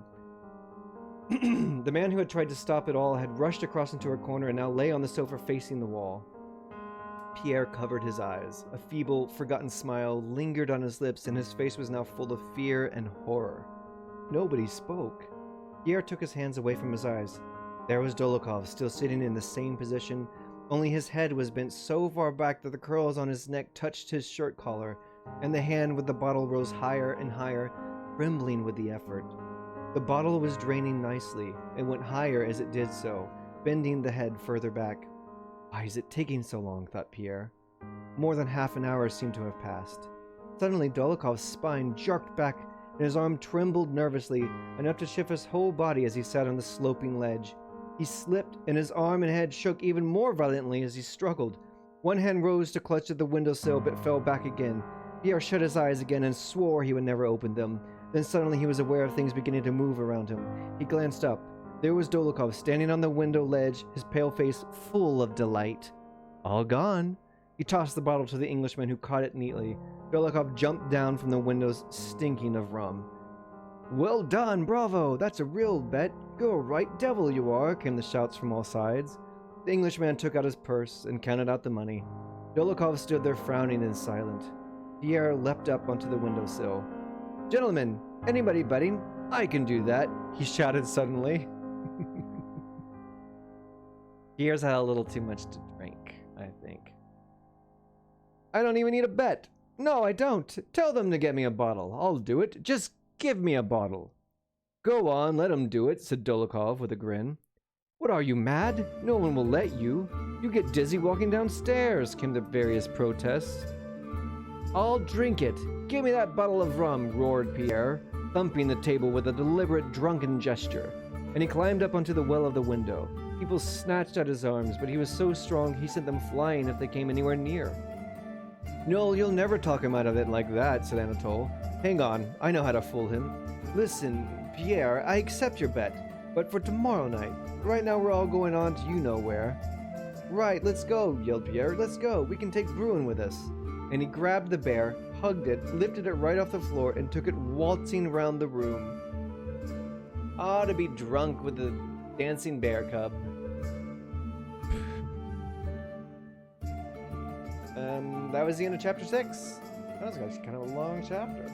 The man who had tried to stop it all had rushed across into a corner and now lay on the sofa facing the wall. Pierre covered his eyes. A feeble, forgotten smile lingered on his lips, and his face was now full of fear and horror. Nobody spoke. Pierre took his hands away from his eyes. There was Dolokhov, still sitting in the same position, only his head was bent so far back that the curls on his neck touched his shirt collar, and the hand with the bottle rose higher and higher, trembling with the effort. The bottle was draining nicely, and went higher as it did so, bending the head further back. Why is it taking so long, thought Pierre. More than half an hour seemed to have passed. Suddenly Dolokhov's spine jerked back, and his arm trembled nervously, enough to shift his whole body as he sat on the sloping ledge. He slipped, and his arm and head shook even more violently as he struggled. One hand rose to clutch at the windowsill, but fell back again. Pierre shut his eyes again and swore he would never open them. Then suddenly he was aware of things beginning to move around him. He glanced up. There was Dolokhov standing on the window ledge, his pale face full of delight. All gone. He tossed the bottle to the Englishman, who caught it neatly. Dolokhov jumped down from the windows, stinking of rum. Well done, bravo! That's a real bet. You're a right devil, you are, came the shouts from all sides. The Englishman took out his purse and counted out the money. Dolokhov stood there frowning and silent. Pierre leapt up onto the windowsill. "Gentlemen, anybody betting? I can do that," he shouted suddenly. Pierre's had a little too much to drink, I think. "I don't even need a bet. No, I don't. Tell them to get me a bottle. I'll do it. Just give me a bottle." "Go on, let 'em do it," said Dolokhov with a grin. "What are you, mad? No one will let you. You get dizzy walking downstairs," came the various protests. "I'll drink it. Give me that bottle of rum," roared Pierre, thumping the table with a deliberate drunken gesture, and he climbed up onto the well of the window. People snatched at his arms, but he was so strong he sent them flying if they came anywhere near. "No, you'll never talk him out of it like that," said Anatole. "Hang on, I know how to fool him. Listen, Pierre, I accept your bet, but for tomorrow night. Right now we're all going on to you know where." "Right, let's go," yelled Pierre. "Let's go. We can take Bruin with us." And he grabbed the bear, hugged it, lifted it right off the floor, and took it waltzing round the room. Ah, to be drunk with the dancing bear cub. That was the end of chapter 6. That was actually kind of a long chapter.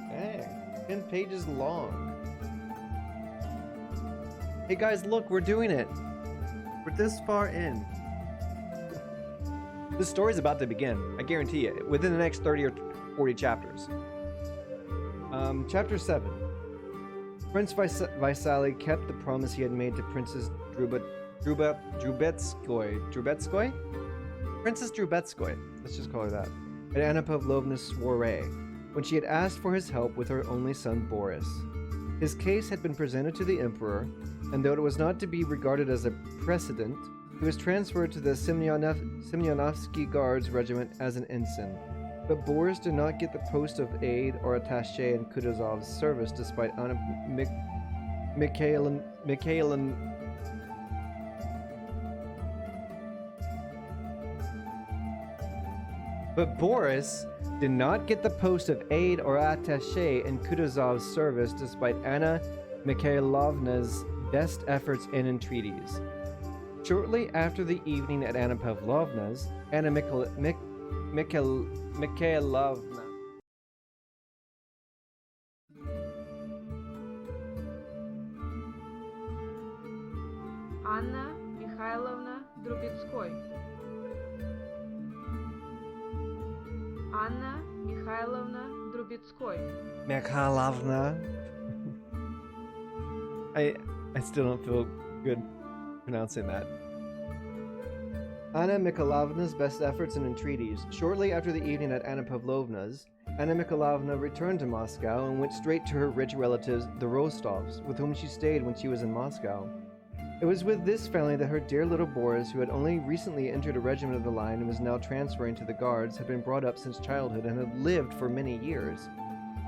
Dang, 10 pages long. Hey guys, look, we're doing it. We're this far in. The story's about to begin, I guarantee it, within the next 30 or 40 chapters. Chapter 7. Prince Vasily kept the promise he had made to Princess Drubetskoy? Princess Drubetskoy, let's just call her that, at Anna Pavlovna's soiree, when she had asked for his help with her only son Boris. His case had been presented to the emperor, and though it was not to be regarded as a precedent, he was transferred to the Semyonovsky Guards Regiment as an ensign. But Boris did not get the post of aide or attaché in Kutuzov's service despite Anna But Boris did not get the post of aide or attaché in Kutuzov's service despite Anna Mikhailovna's best efforts and entreaties. Shortly after the evening at Anna Pavlovna's, Anna Mikhailovna Anna Mikhailovna Drubetskoy. Anna Mikhailovna Drubetskoy. Mikhailovna. I still don't feel good pronouncing that. Anna Mikhailovna's best efforts and entreaties. Shortly after the evening at Anna Pavlovna's, Anna Mikhailovna returned to Moscow and went straight to her rich relatives, the Rostovs, with whom she stayed when she was in Moscow. It was with this family that her dear little Boris, who had only recently entered a regiment of the line and was now transferring to the Guards, had been brought up since childhood and had lived for many years.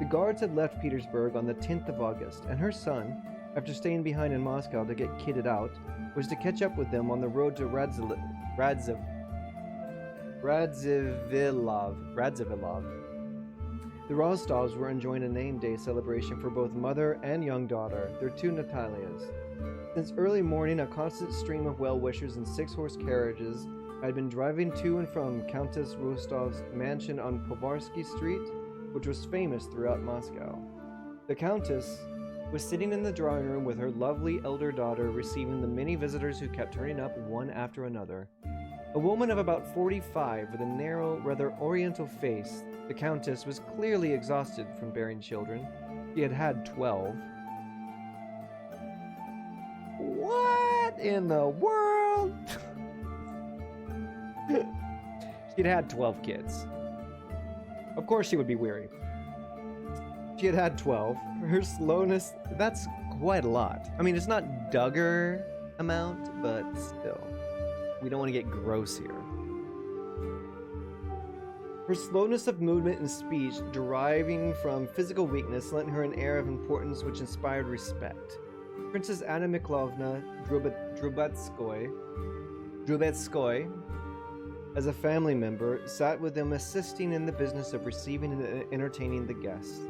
The Guards had left Petersburg on the 10th of August, and her son, after staying behind in Moscow to get kitted out, was to catch up with them on the road to Radzivilov. The Rostovs were enjoying a name day celebration for both mother and young daughter, their two Natalias. Since early morning, a constant stream of well-wishers in 6-horse carriages had been driving to and from Countess Rostov's mansion on Povarsky Street, which was famous throughout Moscow. The Countess was sitting in the drawing room with her lovely elder daughter, receiving the many visitors who kept turning up one after another. A woman of about 45 with a narrow, rather oriental face, the Countess was clearly exhausted from bearing children. She had had 12. What in the world? She'd had 12 kids. Of course she would be weary. She had had 12. Her slowness, that's quite a lot. I mean, it's not Duggar amount, but still. We don't want to get gross here. Her slowness of movement and speech, deriving from physical weakness, lent her an air of importance which inspired respect. Princess Anna Mikhailovna Drubetskoy, as a family member, sat with them assisting in the business of receiving and entertaining the guests.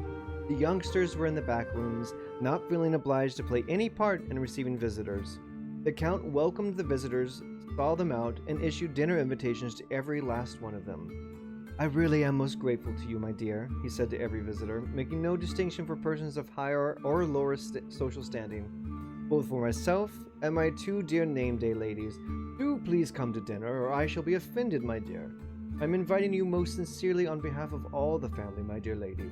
The youngsters were in the back rooms, not feeling obliged to play any part in receiving visitors. The Count welcomed the visitors, saw them out, and issued dinner invitations to every last one of them. I really am most grateful to you, my dear, he said to every visitor, making no distinction for persons of higher or lower social standing. Both for myself and my two dear name day ladies, do please come to dinner, or I shall be offended, my dear. I'm inviting you most sincerely on behalf of all the family, my dear lady.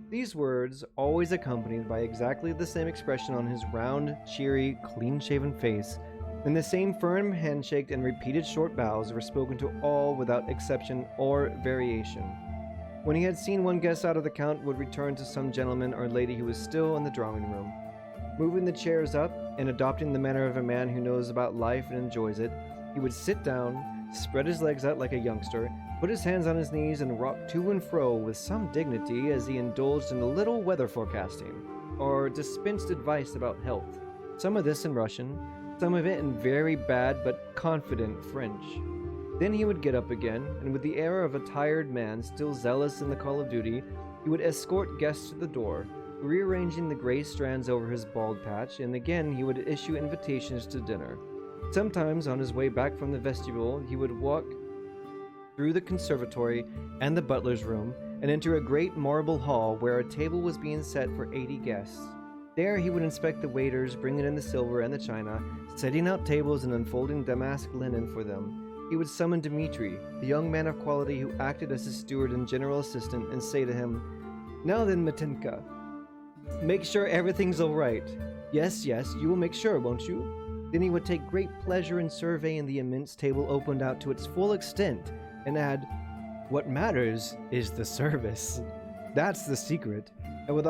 These words, always accompanied by exactly the same expression on his round, cheery, clean-shaven face, and the same firm handshake and repeated short bows, were spoken to all without exception or variation. When he had seen one guest out, of the count would return to some gentleman or lady who was still in the drawing room. Moving the chairs up, and adopting the manner of a man who knows about life and enjoys it, he would sit down, spread his legs out like a youngster, put his hands on his knees, and rock to and fro with some dignity as he indulged in a little weather forecasting, or dispensed advice about health. Some of this in Russian, some of it in very bad but confident French. Then he would get up again, and with the air of a tired man still zealous in the call of duty, he would escort guests to the door, rearranging the gray strands over his bald patch, and again he would issue invitations to dinner. Sometimes, on his way back from the vestibule, he would walk through the conservatory and the butler's room, and enter a great marble hall where a table was being set for 80 guests. There he would inspect the waiters, bringing in the silver and the china, setting out tables and unfolding damask linen for them. He would summon Dmitri, the young man of quality who acted as his steward and general assistant, and say to him, "Now then, Matinka, make sure everything's all right. Yes, you will make sure, won't you?" Then he would take great pleasure in surveying the immense table opened out to its full extent, and add, "What matters is the service. That's the secret." And with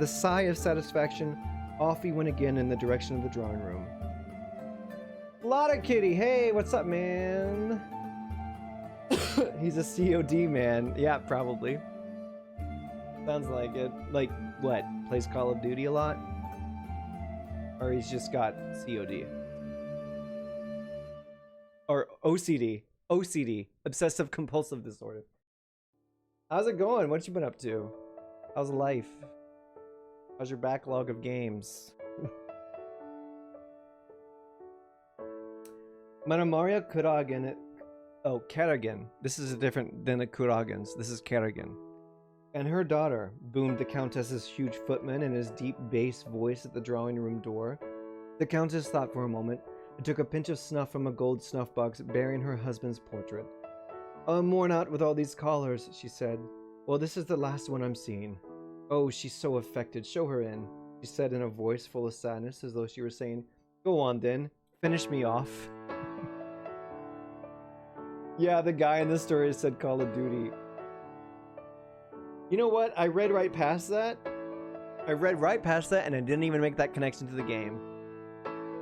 a sigh of satisfaction, off he went again in the direction of the drawing room. Lotta Kitty, hey, what's up, man? He's a COD man. Yeah, probably. Sounds like it. Like, what? Plays Call of Duty a lot? Or he's just got COD? Or OCD. OCD. Obsessive Compulsive Disorder. How's it going? What you been up to? How's life? How's your backlog of games? Manamaria Kuragin. Oh, Kerrigan. This is different than the Kuragins. This is Kerrigan. And her daughter, boomed the Countess's huge footman in his deep bass voice at the drawing room door. The Countess thought for a moment and took a pinch of snuff from a gold snuff box bearing her husband's portrait. "I'm worn out with all these callers," she said. "Well, this is the last one I'm seeing. Oh, she's so affected. Show her in," she said in a voice full of sadness, as though she were saying, "Go on then, finish me off." Yeah, the guy in the story said Call of Duty. You know what? I read right past that. And I didn't even make that connection to the game.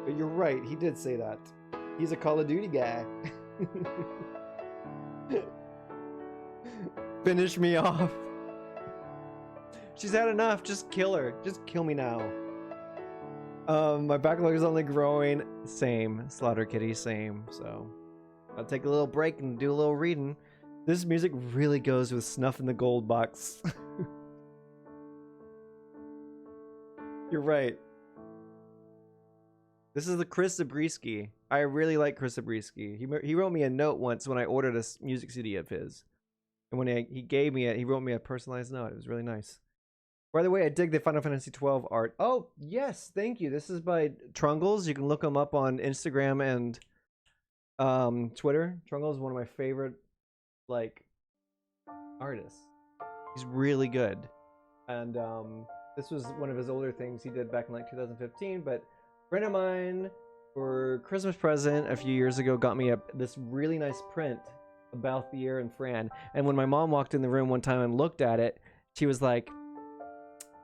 But you're right, he did say that. He's a Call of Duty guy. Finish me off. She's had enough. Just kill her. Just kill me now. My backlog is only growing. Same. Slaughter Kitty, same. So I'll take a little break and do a little reading. This music really goes with Snuff in the Gold Box. You're right. This is the Chris Zabriskie. I really like Chris Zabriskie. He wrote me a note once when I ordered a music CD of his. And when he gave me it, he wrote me a personalized note. It was really nice. By the way, I dig the Final Fantasy XII art. Oh, yes, thank you. This is by Trungles. You can look him up on Instagram and Twitter. Trungles is one of my favorite, artists. He's really good. And this was one of his older things he did back in 2015. But a friend of mine, for Christmas present a few years ago, got me this really nice print about the year and Fran. And when my mom walked in the room one time and looked at it, she was like,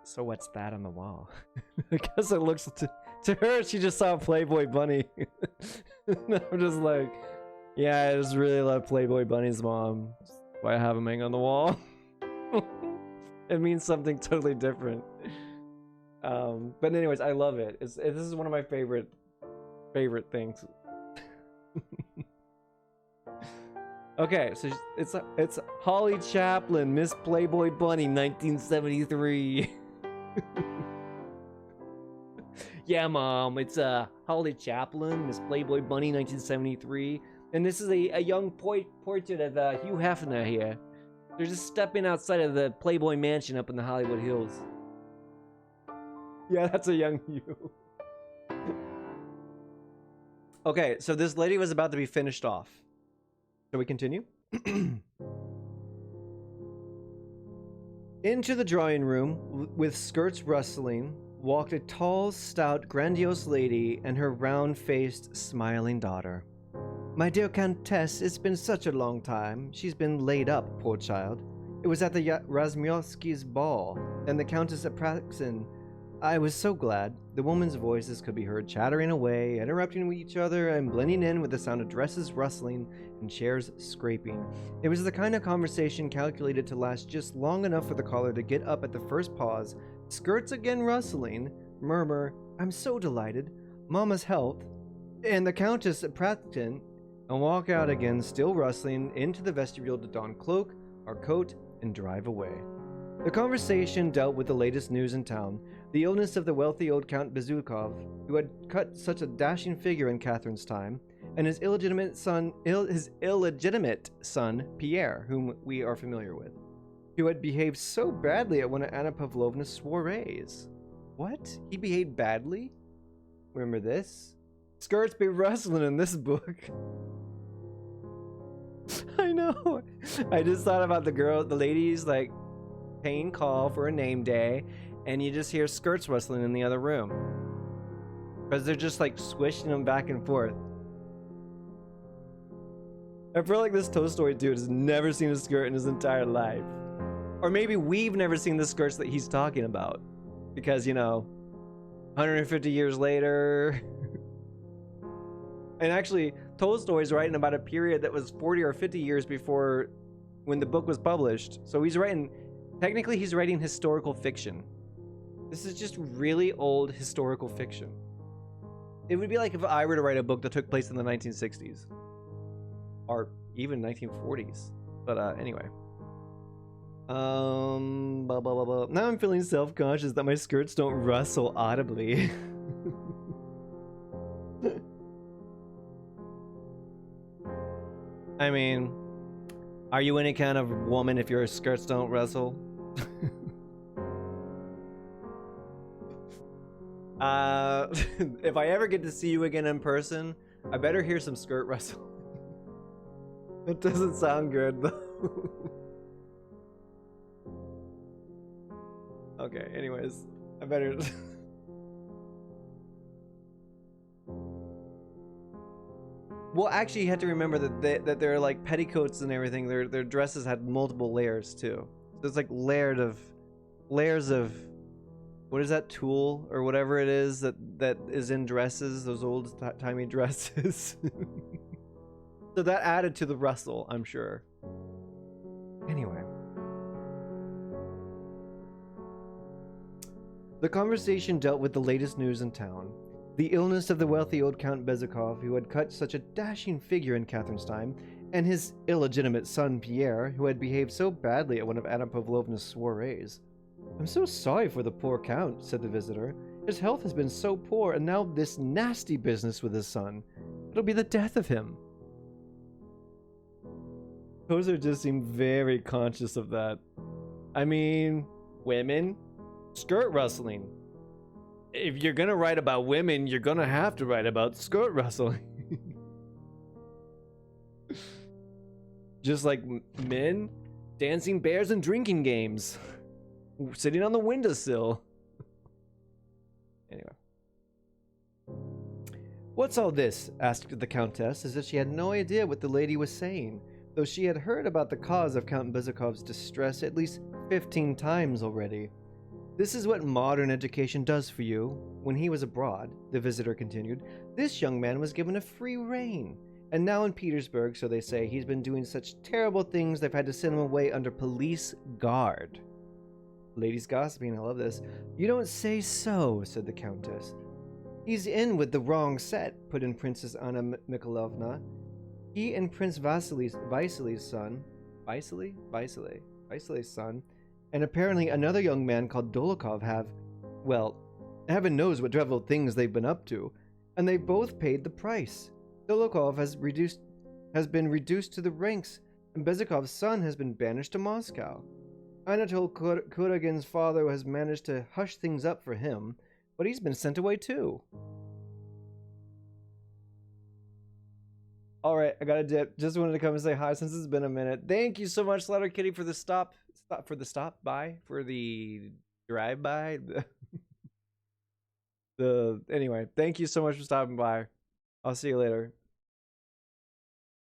"So what's that on the wall?" Because it looks to her, she just saw a Playboy bunny. And I'm just like, yeah, I just really love Playboy bunnies, Mom. That's why I have them hanging on the wall. It means something totally different. But anyways, I love it. This is one of my favorite things. Okay, so it's Holly Chaplin, Miss Playboy Bunny, 1973. Yeah, Mom, it's Holly Chaplin, Miss Playboy Bunny, 1973, and this is a young portrait of Hugh Hefner here. They're just stepping outside of the Playboy Mansion up in the Hollywood Hills. Yeah, that's a young you. Okay, so this lady was about to be finished off. Shall we continue? Into the drawing room, with skirts rustling, walked a tall, stout, grandiose lady and her round-faced, smiling daughter. My dear Countess, it's been such a long time. She's been laid up, poor child. It was at the Razmyovsky's ball, and the Countess at Praxin. I was so glad. The woman's voices could be heard chattering away, interrupting with each other, and blending in with the sound of dresses rustling and chairs scraping. It was the kind of conversation calculated to last just long enough for the caller to get up at the first pause, skirts again rustling, murmur, I'm so delighted, Mama's health, and the Countess at Praxin, and walk out again, still rustling, into the vestibule to don cloak or coat and drive away. The conversation dealt with the latest news in town, the illness of the wealthy old Count Bezukov, who had cut such a dashing figure in Catherine's time, and his illegitimate son, Pierre, whom we are familiar with, who had behaved so badly at one of Anna Pavlovna's soirees. What? He behaved badly? Remember this? Skirts be rustling in this book. I know. I just thought about the ladies like paying call for a name day, and you just hear skirts rustling in the other room because they're just like swishing them back and forth. I feel like this Tolstoy dude has never seen a skirt in his entire life, or maybe we've never seen the skirts that he's talking about because, you know, 150 years later. And actually, Tolstoy's writing about a period that was 40 or 50 years before when the book was published. So technically he's writing historical fiction. This is just really old historical fiction. It would be like if I were to write a book that took place in the 1960s. Or even 1940s. But anyway. Blah, blah, blah, blah. Now I'm feeling self-conscious that my skirts don't rustle audibly. I mean, are you any kind of woman if your skirts don't rustle? If I ever get to see you again in person, I better hear some skirt rustle. That doesn't sound good, though. Okay, anyways, I better... Well, actually, you have to remember that they're like petticoats and everything. Their dresses had multiple layers too. So it's like layers of, what is that, tulle or whatever it is that is in dresses, those old timey dresses. So that added to the rustle, I'm sure. Anyway. The conversation dealt with the latest news in town. The illness of the wealthy old Count Bezukov, who had cut such a dashing figure in Catherine's time, and his illegitimate son Pierre, who had behaved so badly at one of Anna Pavlovna's soirees. I'm so sorry for the poor Count, said the visitor. His health has been so poor, and now this nasty business with his son. It'll be the death of him. Tozer just seemed very conscious of that. I mean, women, skirt rustling. If you're gonna write about women, you're gonna have to write about skirt rustling. Just like men, dancing bears and drinking games. Sitting on the windowsill. Anyway. What's all this? Asked the Countess, as if she had no idea what the lady was saying, though she had heard about the cause of Count Bezukov's distress at least 15 times already. This is what modern education does for you. When he was abroad, the visitor continued, this young man was given a free rein. And now in Petersburg, so they say, he's been doing such terrible things they've had to send him away under police guard. Ladies gossiping, I love this. You don't say so, said the Countess. He's in with the wrong set, put in Princess Anna Mikhailovna. He and Prince Vasily's son, Vasily's son, and apparently another young man called Dolokhov have, well, heaven knows what dreadful things they've been up to, and they both paid the price. Dolokhov has been reduced to the ranks and Bezukov's son has been banished to Moscow. Anatol Kuragin's father has managed to hush things up for him, but he's been sent away too. Alright, I got a dip. Just wanted to come and say hi since it's been a minute. Thank you so much, Slaughter Kitty, for the stop by, for the drive by. Anyway, thank you so much for stopping by. I'll see you later.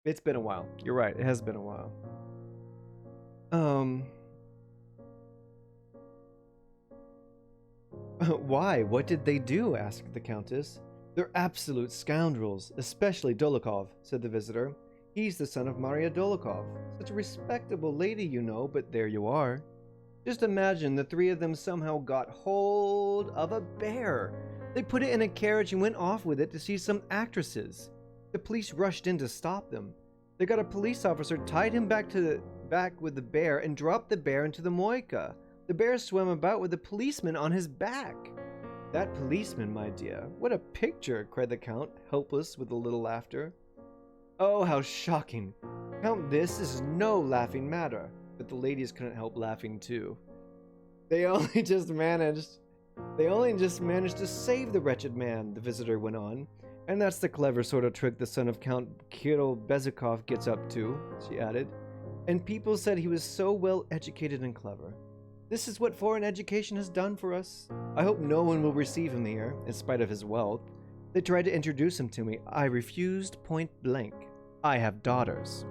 It's been a while. You're right, it has been a while. Why? What did they do? Asked the Countess. They're absolute scoundrels, especially Dolokhov, said the visitor. He's the son of Maria Dolokhov. Such a respectable lady, you know, but there you are. Just imagine the three of them somehow got hold of a bear. They put it in a carriage and went off with it to see some actresses. The police rushed in to stop them. They got a police officer, tied him back with the bear, and dropped the bear into the Moika. The bear swam about with a policeman on his back. That policeman, my dear. What a picture, cried the Count, helpless with a little laughter. Oh, how shocking. Count, this is no laughing matter. But the ladies couldn't help laughing too. They only just managed to save the wretched man, the visitor went on. And that's the clever sort of trick the son of Count Kirill Bezukov gets up to, she added. And people said he was so well educated and clever. This is what foreign education has done for us. I hope no one will receive him here, in spite of his wealth. They tried to introduce him to me. I refused point blank. I have daughters.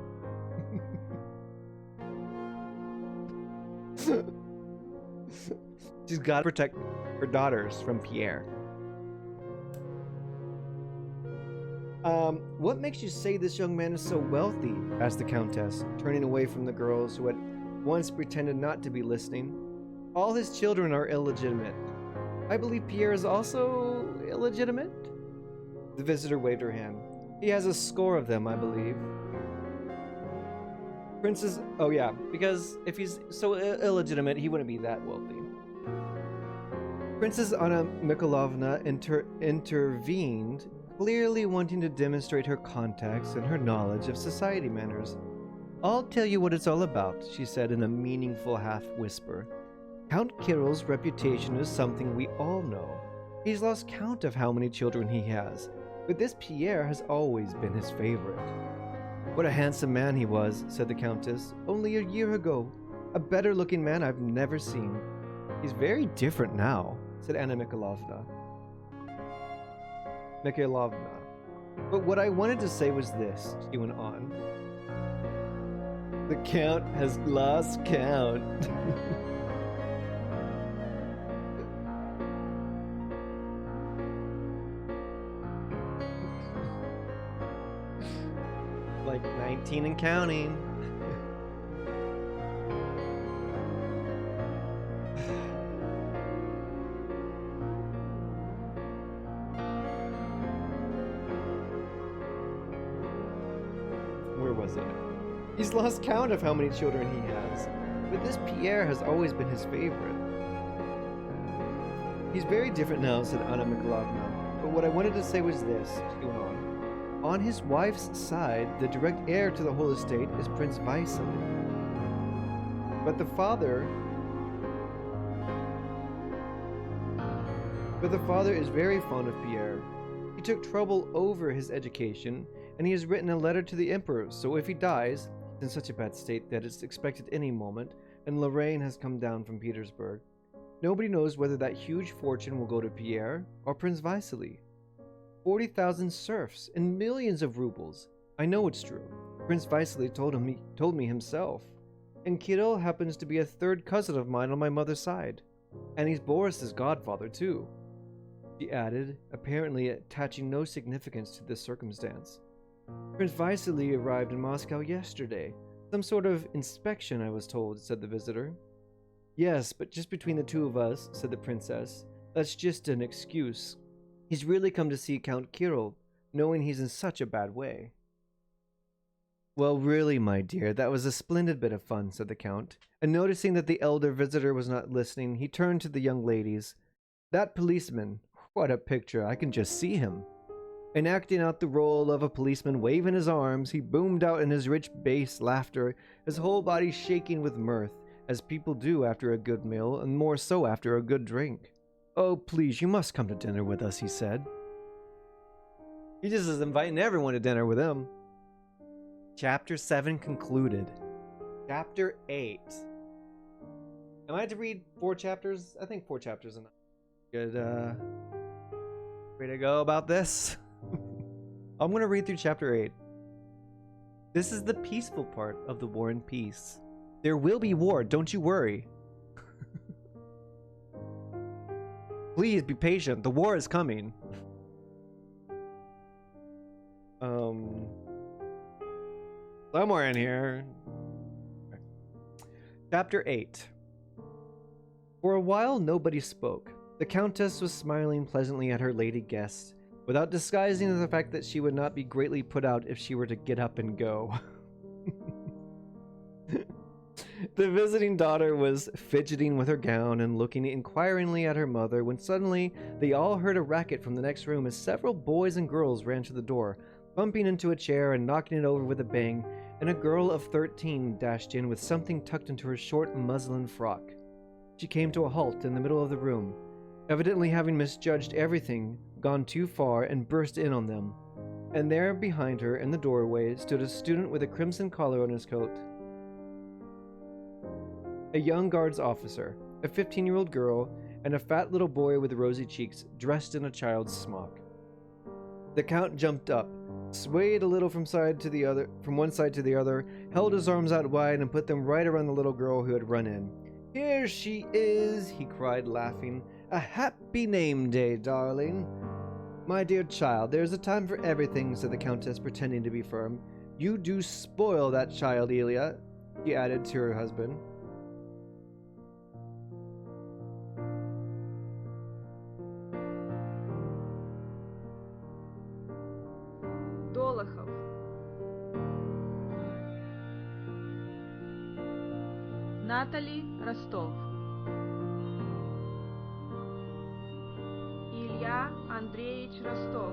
She's got to protect her daughters from Pierre. What makes you say this young man is so wealthy? Asked the Countess, turning away from the girls who had once pretended not to be listening. All his children are illegitimate. I believe Pierre is also illegitimate? The visitor waved her hand. He has a score of them, I believe. Princess... Oh yeah, because if he's so illegitimate, he wouldn't be that wealthy. Princess Anna Mikhailovna intervened, clearly wanting to demonstrate her contacts and her knowledge of society manners. I'll tell you what it's all about, she said in a meaningful half-whisper. Count Kirill's reputation is something we all know. He's lost count of how many children he has, but this Pierre has always been his favorite. What a handsome man he was, said the Countess, only a year ago. A better-looking man I've never seen. He's very different now, said Anna Mikhailovna. But what I wanted to say was this, she went on. The Count has lost count. Like 19 and counting. Where was it? He's lost count of how many children he has, but this Pierre has always been his favorite. He's very different now, said Anna Mikhailovna, but what I wanted to say was this, she went on. On his wife's side, the direct heir to the whole estate is Prince Vasily. But the father is very fond of Pierre. He took trouble over his education, and he has written a letter to the emperor, so if he dies, he's in such a bad state that it's expected any moment, and Lorraine has come down from Petersburg. Nobody knows whether that huge fortune will go to Pierre or Prince Vasily. 40,000 serfs and millions of rubles. I know it's true. Prince Vasily told me himself. And Kirill happens to be a third cousin of mine on my mother's side. And he's Boris's godfather, too. She added, apparently attaching no significance to this circumstance. Prince Vasily arrived in Moscow yesterday. Some sort of inspection, I was told, said the visitor. Yes, but just between the two of us, said the princess. That's just an excuse. He's really come to see Count Kirill, knowing he's in such a bad way. Well, really, my dear, that was a splendid bit of fun, said the Count, and noticing that the elder visitor was not listening, he turned to the young ladies. That policeman, what a picture, I can just see him. Enacting out the role of a policeman waving his arms, he boomed out in his rich bass laughter, his whole body shaking with mirth, as people do after a good meal, and more so after a good drink. "Oh, please, you must come to dinner with us," he said. He just is inviting everyone to dinner with him. Chapter 7 concluded. Chapter 8. Am I to read 4 chapters? I think 4 chapters enough. Good, way to go about this. I'm gonna read through chapter 8. This is the peaceful part of the War and Peace. There will be war, don't you worry. Please be patient, the war is coming. Somewhere in here. Chapter 8. For a while, nobody spoke. The Countess was smiling pleasantly at her lady guest, without disguising the fact that she would not be greatly put out if she were to get up and go. The visiting daughter was fidgeting with her gown and looking inquiringly at her mother when suddenly they all heard a racket from the next room as several boys and girls ran to the door, bumping into a chair and knocking it over with a bang, and a girl of 13 dashed in with something tucked into her short muslin frock. She came to a halt in the middle of the room, evidently having misjudged everything, gone too far, and burst in on them. And there behind her in the doorway stood a student with a crimson collar on his coat. A young guards officer, a 15-year-old girl, and a fat little boy with rosy cheeks, dressed in a child's smock. The Count jumped up, swayed a little from one side to the other, held his arms out wide, and put them right around the little girl who had run in. "Here she is," he cried, laughing. "A happy name day, darling." "My dear child, there is a time for everything," said the Countess, pretending to be firm. "You do spoil that child, Ilya," she added to her husband. Долохов. Натали Ростов. Илья Андреевич Ростов.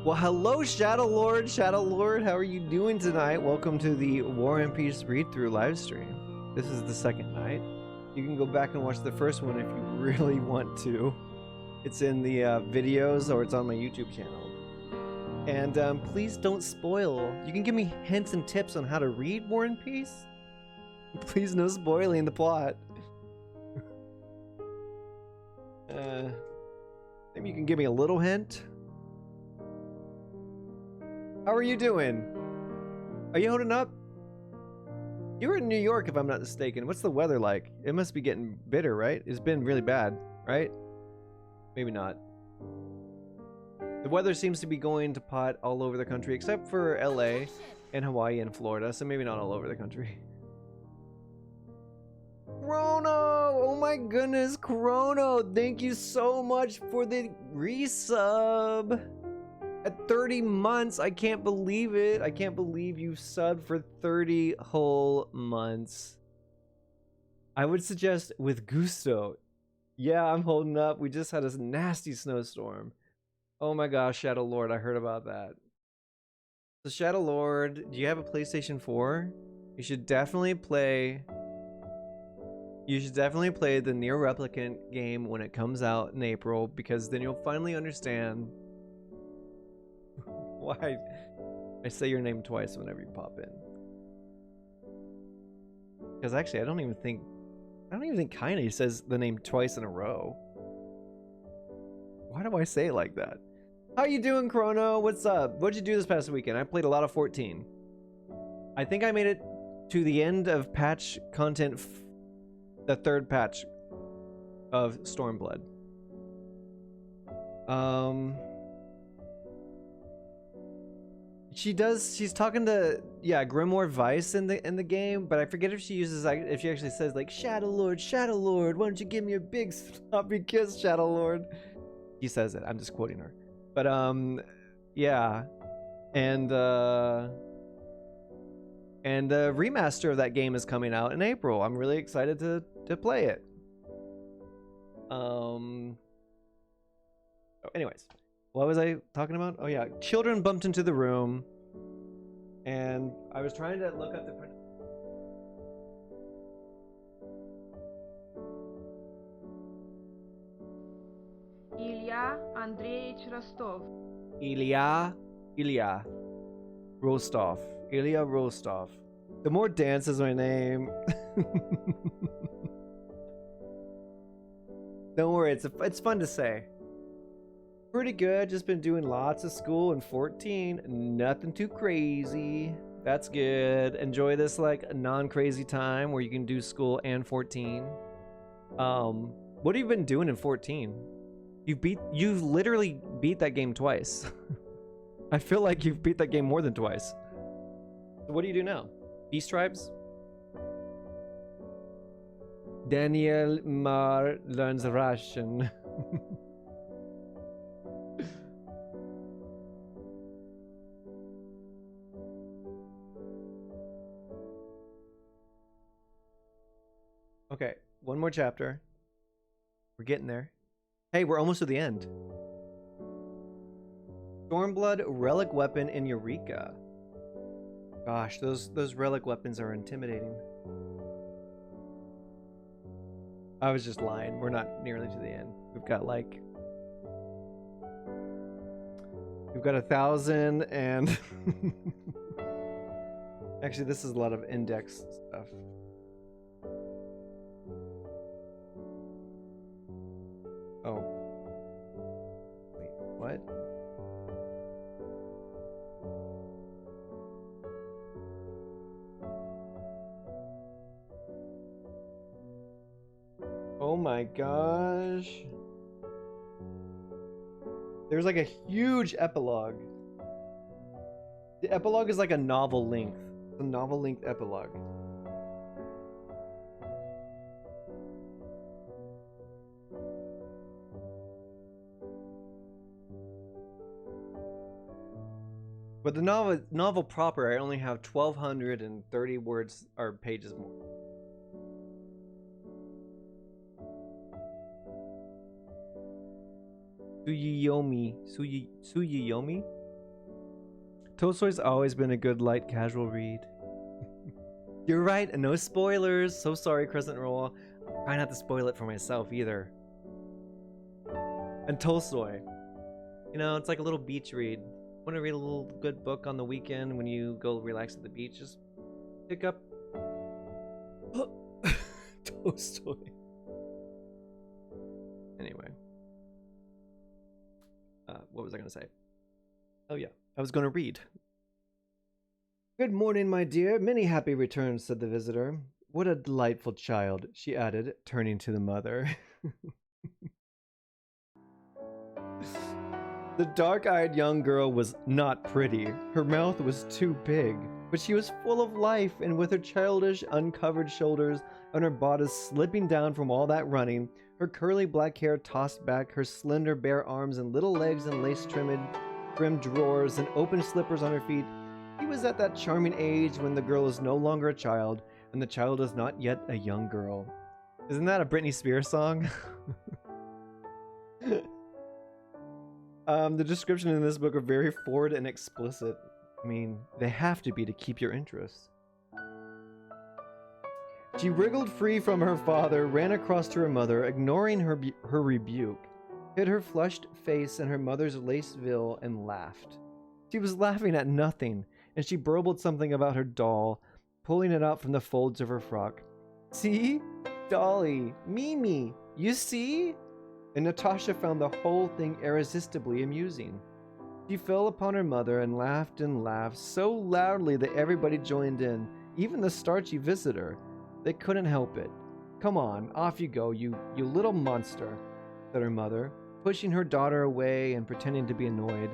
Well, hello, Shadow Lord. Shadow Lord, how are you doing tonight? Welcome to the War and Peace read-through live stream. This is the second night. You can go back and watch the first one if you really want to. It's in the videos, or it's on my YouTube channel. And please don't spoil. You can give me hints and tips on how to read War and Peace. Please no spoiling the plot. Maybe you can give me a little hint. How are you doing? Are you holding up? You were in New York, if I'm not mistaken. What's the weather like? It must be getting bitter, right? It's been really bad, right? Maybe not. The weather seems to be going to pot all over the country, except for LA and Hawaii and Florida, so maybe not all over the country. Chrono! Oh my goodness, Chrono! Thank you so much for the resub! At 30 months, I can't believe it. I can't believe you subbed for 30 whole months. I would suggest with gusto. Yeah, I'm holding up. We just had a nasty snowstorm. Oh my gosh, Shadow Lord, I heard about that. So Shadow Lord, do you have a PlayStation 4? You should definitely play the Nier Replicant game when it comes out in April, because then you'll finally understand why I say your name twice whenever you pop in. Because actually, I don't even think Kaine says the name twice in a row. Why do I say it like that? How you doing, Chrono? What's up? What'd you do this past weekend? I played a lot of 14. I think I made it to the end of patch content, the third patch of Stormblood. She's talking to, yeah, Grimoire Vice in the game, but I forget if she actually says like, Shadow Lord, why don't you give me a big sloppy kiss, Shadow Lord? He says it. I'm just quoting her. But yeah. And And the remaster of that game is coming out in April. I'm really excited to play it. Anyways, what was I talking about? Oh yeah, children bumped into the room, and I was trying to look up the. Ilya Andreevich Rostov. Ilya Rostov. Ilya Rostov. The more dances my name. Don't worry, it's fun to say. Pretty good. Just been doing lots of school in 14. Nothing too crazy. That's good. Enjoy this like non-crazy time where you can do school and 14. What have you been doing in 14? You've literally beat that game twice. I feel like you've beat that game more than twice. So what do you do now? Beast Tribes? Daniel Mar learns Russian. Okay, one more chapter. We're getting there. Hey, we're almost to the end. Stormblood relic weapon in Eureka. Gosh, those relic weapons are intimidating. I was just lying. We're not nearly to the end. We've got 1,000 and actually this is a lot of index stuff. Oh. Wait, what? Oh my gosh. There's like a huge epilogue. The epilogue is like a novel length. It's a novel length epilogue. But the novel proper, I only have 1,230 words or pages more. Tsuyiyomi? Tolstoy's always been a good light casual read. You're right, and no spoilers. So sorry, Crescent Roll. Try not to spoil it for myself either. And Tolstoy. You know, it's like a little beach read. Want to read a little good book on the weekend when you go relax at the beach? Just pick up Tolstoy. Anyway. What was I going to say? Oh yeah, I was going to read. Good morning, my dear. Many happy returns, said the visitor. What a delightful child, she added, turning to the mother. The dark-eyed young girl was not pretty. Her mouth was too big, but she was full of life, and with her childish, uncovered shoulders and her bodice slipping down from all that running, her curly black hair tossed back, her slender bare arms and little legs in lace-trimmed drawers and open slippers on her feet, he was at that charming age when the girl is no longer a child, and the child is not yet a young girl. Isn't that a Britney Spears song? The description in this book are very forward and explicit. I mean, they have to be to keep your interest. She wriggled free from her father, ran across to her mother, ignoring her rebuke, hid her flushed face in her mother's lace veil, and laughed. She was laughing at nothing, and she burbled something about her doll, pulling it out from the folds of her frock. See? Dolly, Mimi, you see? And Natasha found the whole thing irresistibly amusing. She fell upon her mother and laughed so loudly that everybody joined in, even the starchy visitor. They couldn't help it. Come on, off you go, you little monster, said her mother, pushing her daughter away and pretending to be annoyed.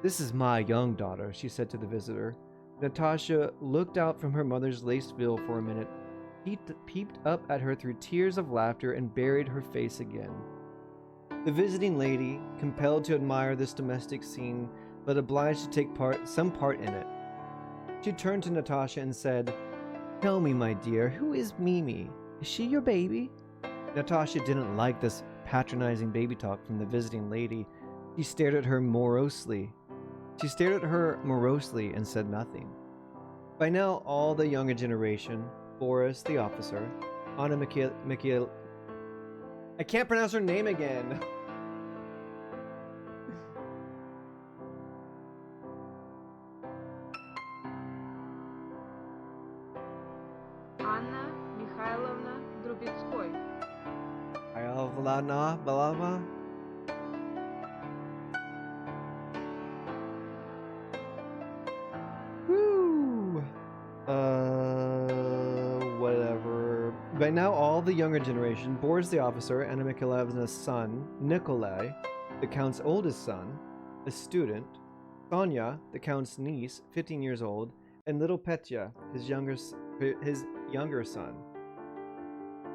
This is my young daughter, she said to the visitor. Natasha looked out from her mother's lace veil for a minute, peeped up at her through tears of laughter, and buried her face again. The visiting lady, compelled to admire this domestic scene, but obliged to take some part in it, She turned to Natasha and said, "Tell me, my dear, who is Mimi? Is she your baby?" Natasha didn't like this patronizing baby talk from the visiting lady. She stared at her morosely. And said nothing. By now, all the younger generation, Boris the officer, Anna Mikhail... I can't pronounce her name again. Anna Mikhailovna Drubetskoy. Ayavlana Balava. Woo! Whatever. By now, all the younger generation, Boris the officer, Anna Mikhailovna's son, Nikolai, the Count's oldest son, a student, Sonya, the Count's niece, 15 years old, and little Petya, his younger son.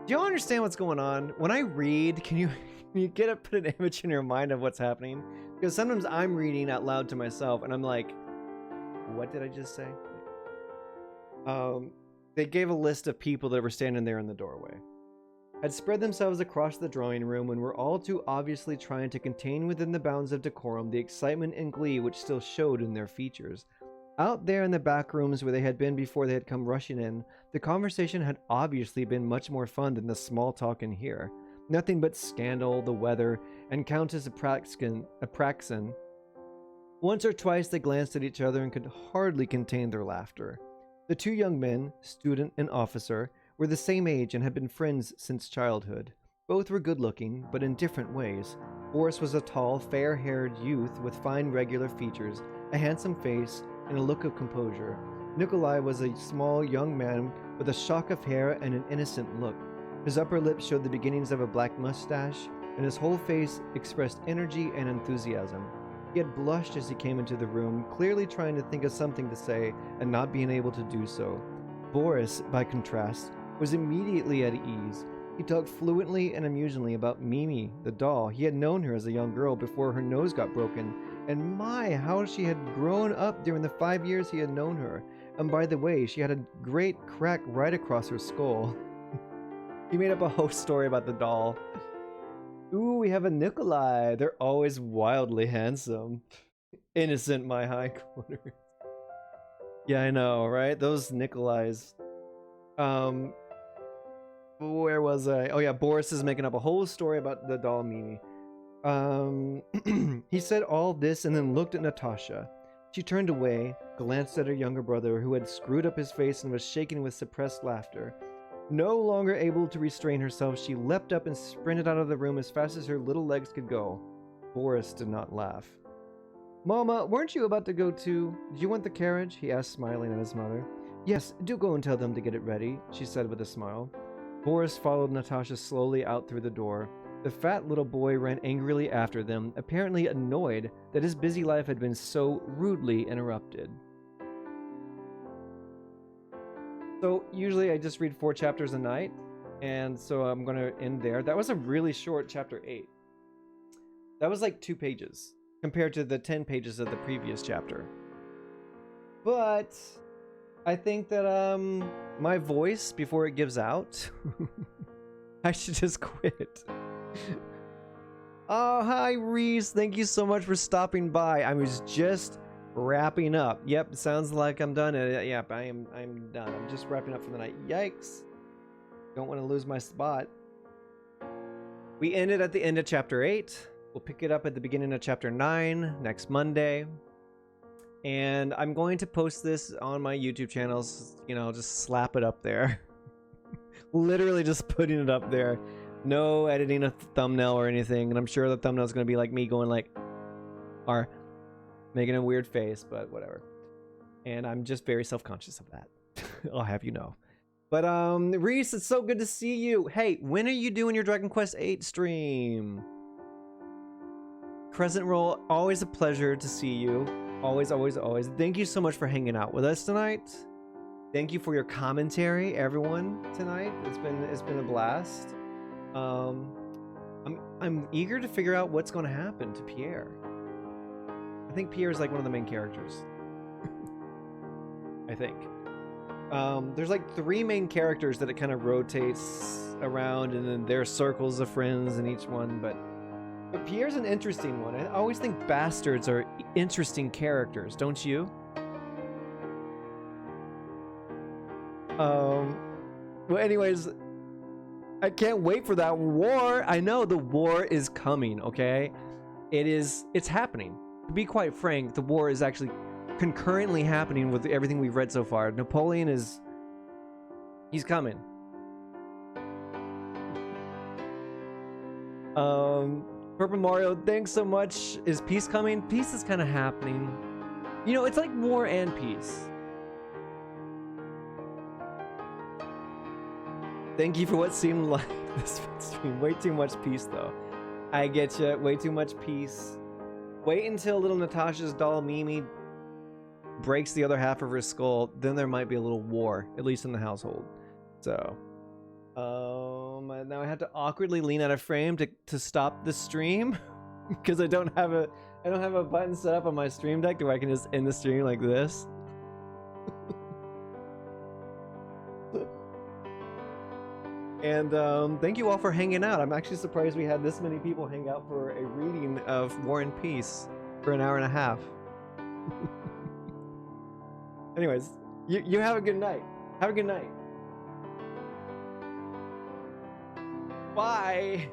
Do you all understand what's going on? When I read, can you put an image in your mind of what's happening? Because sometimes I'm reading out loud to myself, and I'm like, what did I just say? They gave a list of people that were standing there in the doorway. Had spread themselves across the drawing room and were all too obviously trying to contain within the bounds of decorum the excitement and glee which still showed in their features. Out there in the back rooms where they had been before they had come rushing in, the conversation had obviously been much more fun than the small talk in here. Nothing but scandal, the weather, and Countess Apraxin. Once or twice they glanced at each other and could hardly contain their laughter. The two young men, student and officer, were the same age and had been friends since childhood. Both were good-looking, but in different ways. Boris was a tall, fair-haired youth with fine, regular features, a handsome face, and a look of composure. Nikolai was a small, young man with a shock of hair and an innocent look. His upper lip showed the beginnings of a black mustache, and his whole face expressed energy and enthusiasm. He had blushed as he came into the room, clearly trying to think of something to say and not being able to do so. Boris, by contrast, was immediately at ease. He talked fluently and amusingly about Mimi, the doll. He had known her as a young girl before her nose got broken, and my, how she had grown up during the 5 years he had known her. And by the way, she had a great crack right across her skull. He made up a whole story about the doll. Ooh, we have a Nikolai. They're always wildly handsome. Innocent, my high quarters. Yeah, I know, right? Those Nikolais. Where was I? Oh yeah, Boris is making up a whole story about the doll Mimi. He said all this and then looked at Natasha. She turned away, glanced at her younger brother, who had screwed up his face and was shaking with suppressed laughter. No longer able to restrain herself, she leapt up and sprinted out of the room as fast as her little legs could go. Boris did not laugh. "Mama, weren't you about to go too? Do you want the carriage?" he asked, smiling at his mother. "Yes, do go and tell them to get it ready," she said with a smile. Boris followed Natasha slowly out through the door. The fat little boy ran angrily after them, apparently annoyed that his busy life had been so rudely interrupted. So usually I just read 4 chapters a night, and so I'm going to end there. That was a really short chapter 8. That was like 2 pages compared to the 10 pages of the previous chapter. But I think that my voice, before it gives out, I should just quit. Oh, hi Reese. Thank you so much for stopping by. I was just wrapping up. Yep, sounds like I'm done. Yep, I'm done. I'm just wrapping up for the night. Yikes. Don't want to lose my spot. We ended at the end of chapter 8. We'll pick it up at the beginning of chapter 9 next Monday. And I'm going to post this on my YouTube channels, you know, just slap it up there. Literally just putting it up there. No editing a thumbnail or anything. And I'm sure the thumbnail is going to be like me going like, or making a weird face, but whatever. And I'm just very self-conscious of that. I'll have you know. But Reese, it's so good to see you. Hey, when are you doing your Dragon Quest VIII stream? Crescent Roll, always a pleasure to see you. Always, always, always. Thank you so much for hanging out with us tonight. Thank you for your commentary, everyone, tonight. It's been a blast. I'm eager to figure out what's going to happen to Pierre. I think Pierre is like one of the main characters. I think. There's like 3 main characters that it kind of rotates around, and then there are circles of friends in each one. But Pierre's an interesting one. I always think bastards are interesting characters, don't you? Well, anyways, I can't wait for that war. I know the war is coming, okay? It's happening. To be quite frank, the war is actually concurrently happening with everything we've read so far. Napoleon he's coming. Purple Mario, thanks so much. Is peace coming? Peace is kind of happening. You know, it's like war and peace. Thank you for what seemed like this stream. Way too much peace, though. I get you. Way too much peace. Wait until little Natasha's doll Mimi breaks the other half of her skull. Then there might be a little war, at least in the household. So, now I have to awkwardly lean out of frame to stop the stream because I don't have a button set up on my stream deck where I can just end the stream like this. And thank you all for hanging out. I'm actually surprised we had this many people hang out for a reading of War and Peace for an hour and a half. Anyways, you have a good night. Have a good night. Bye.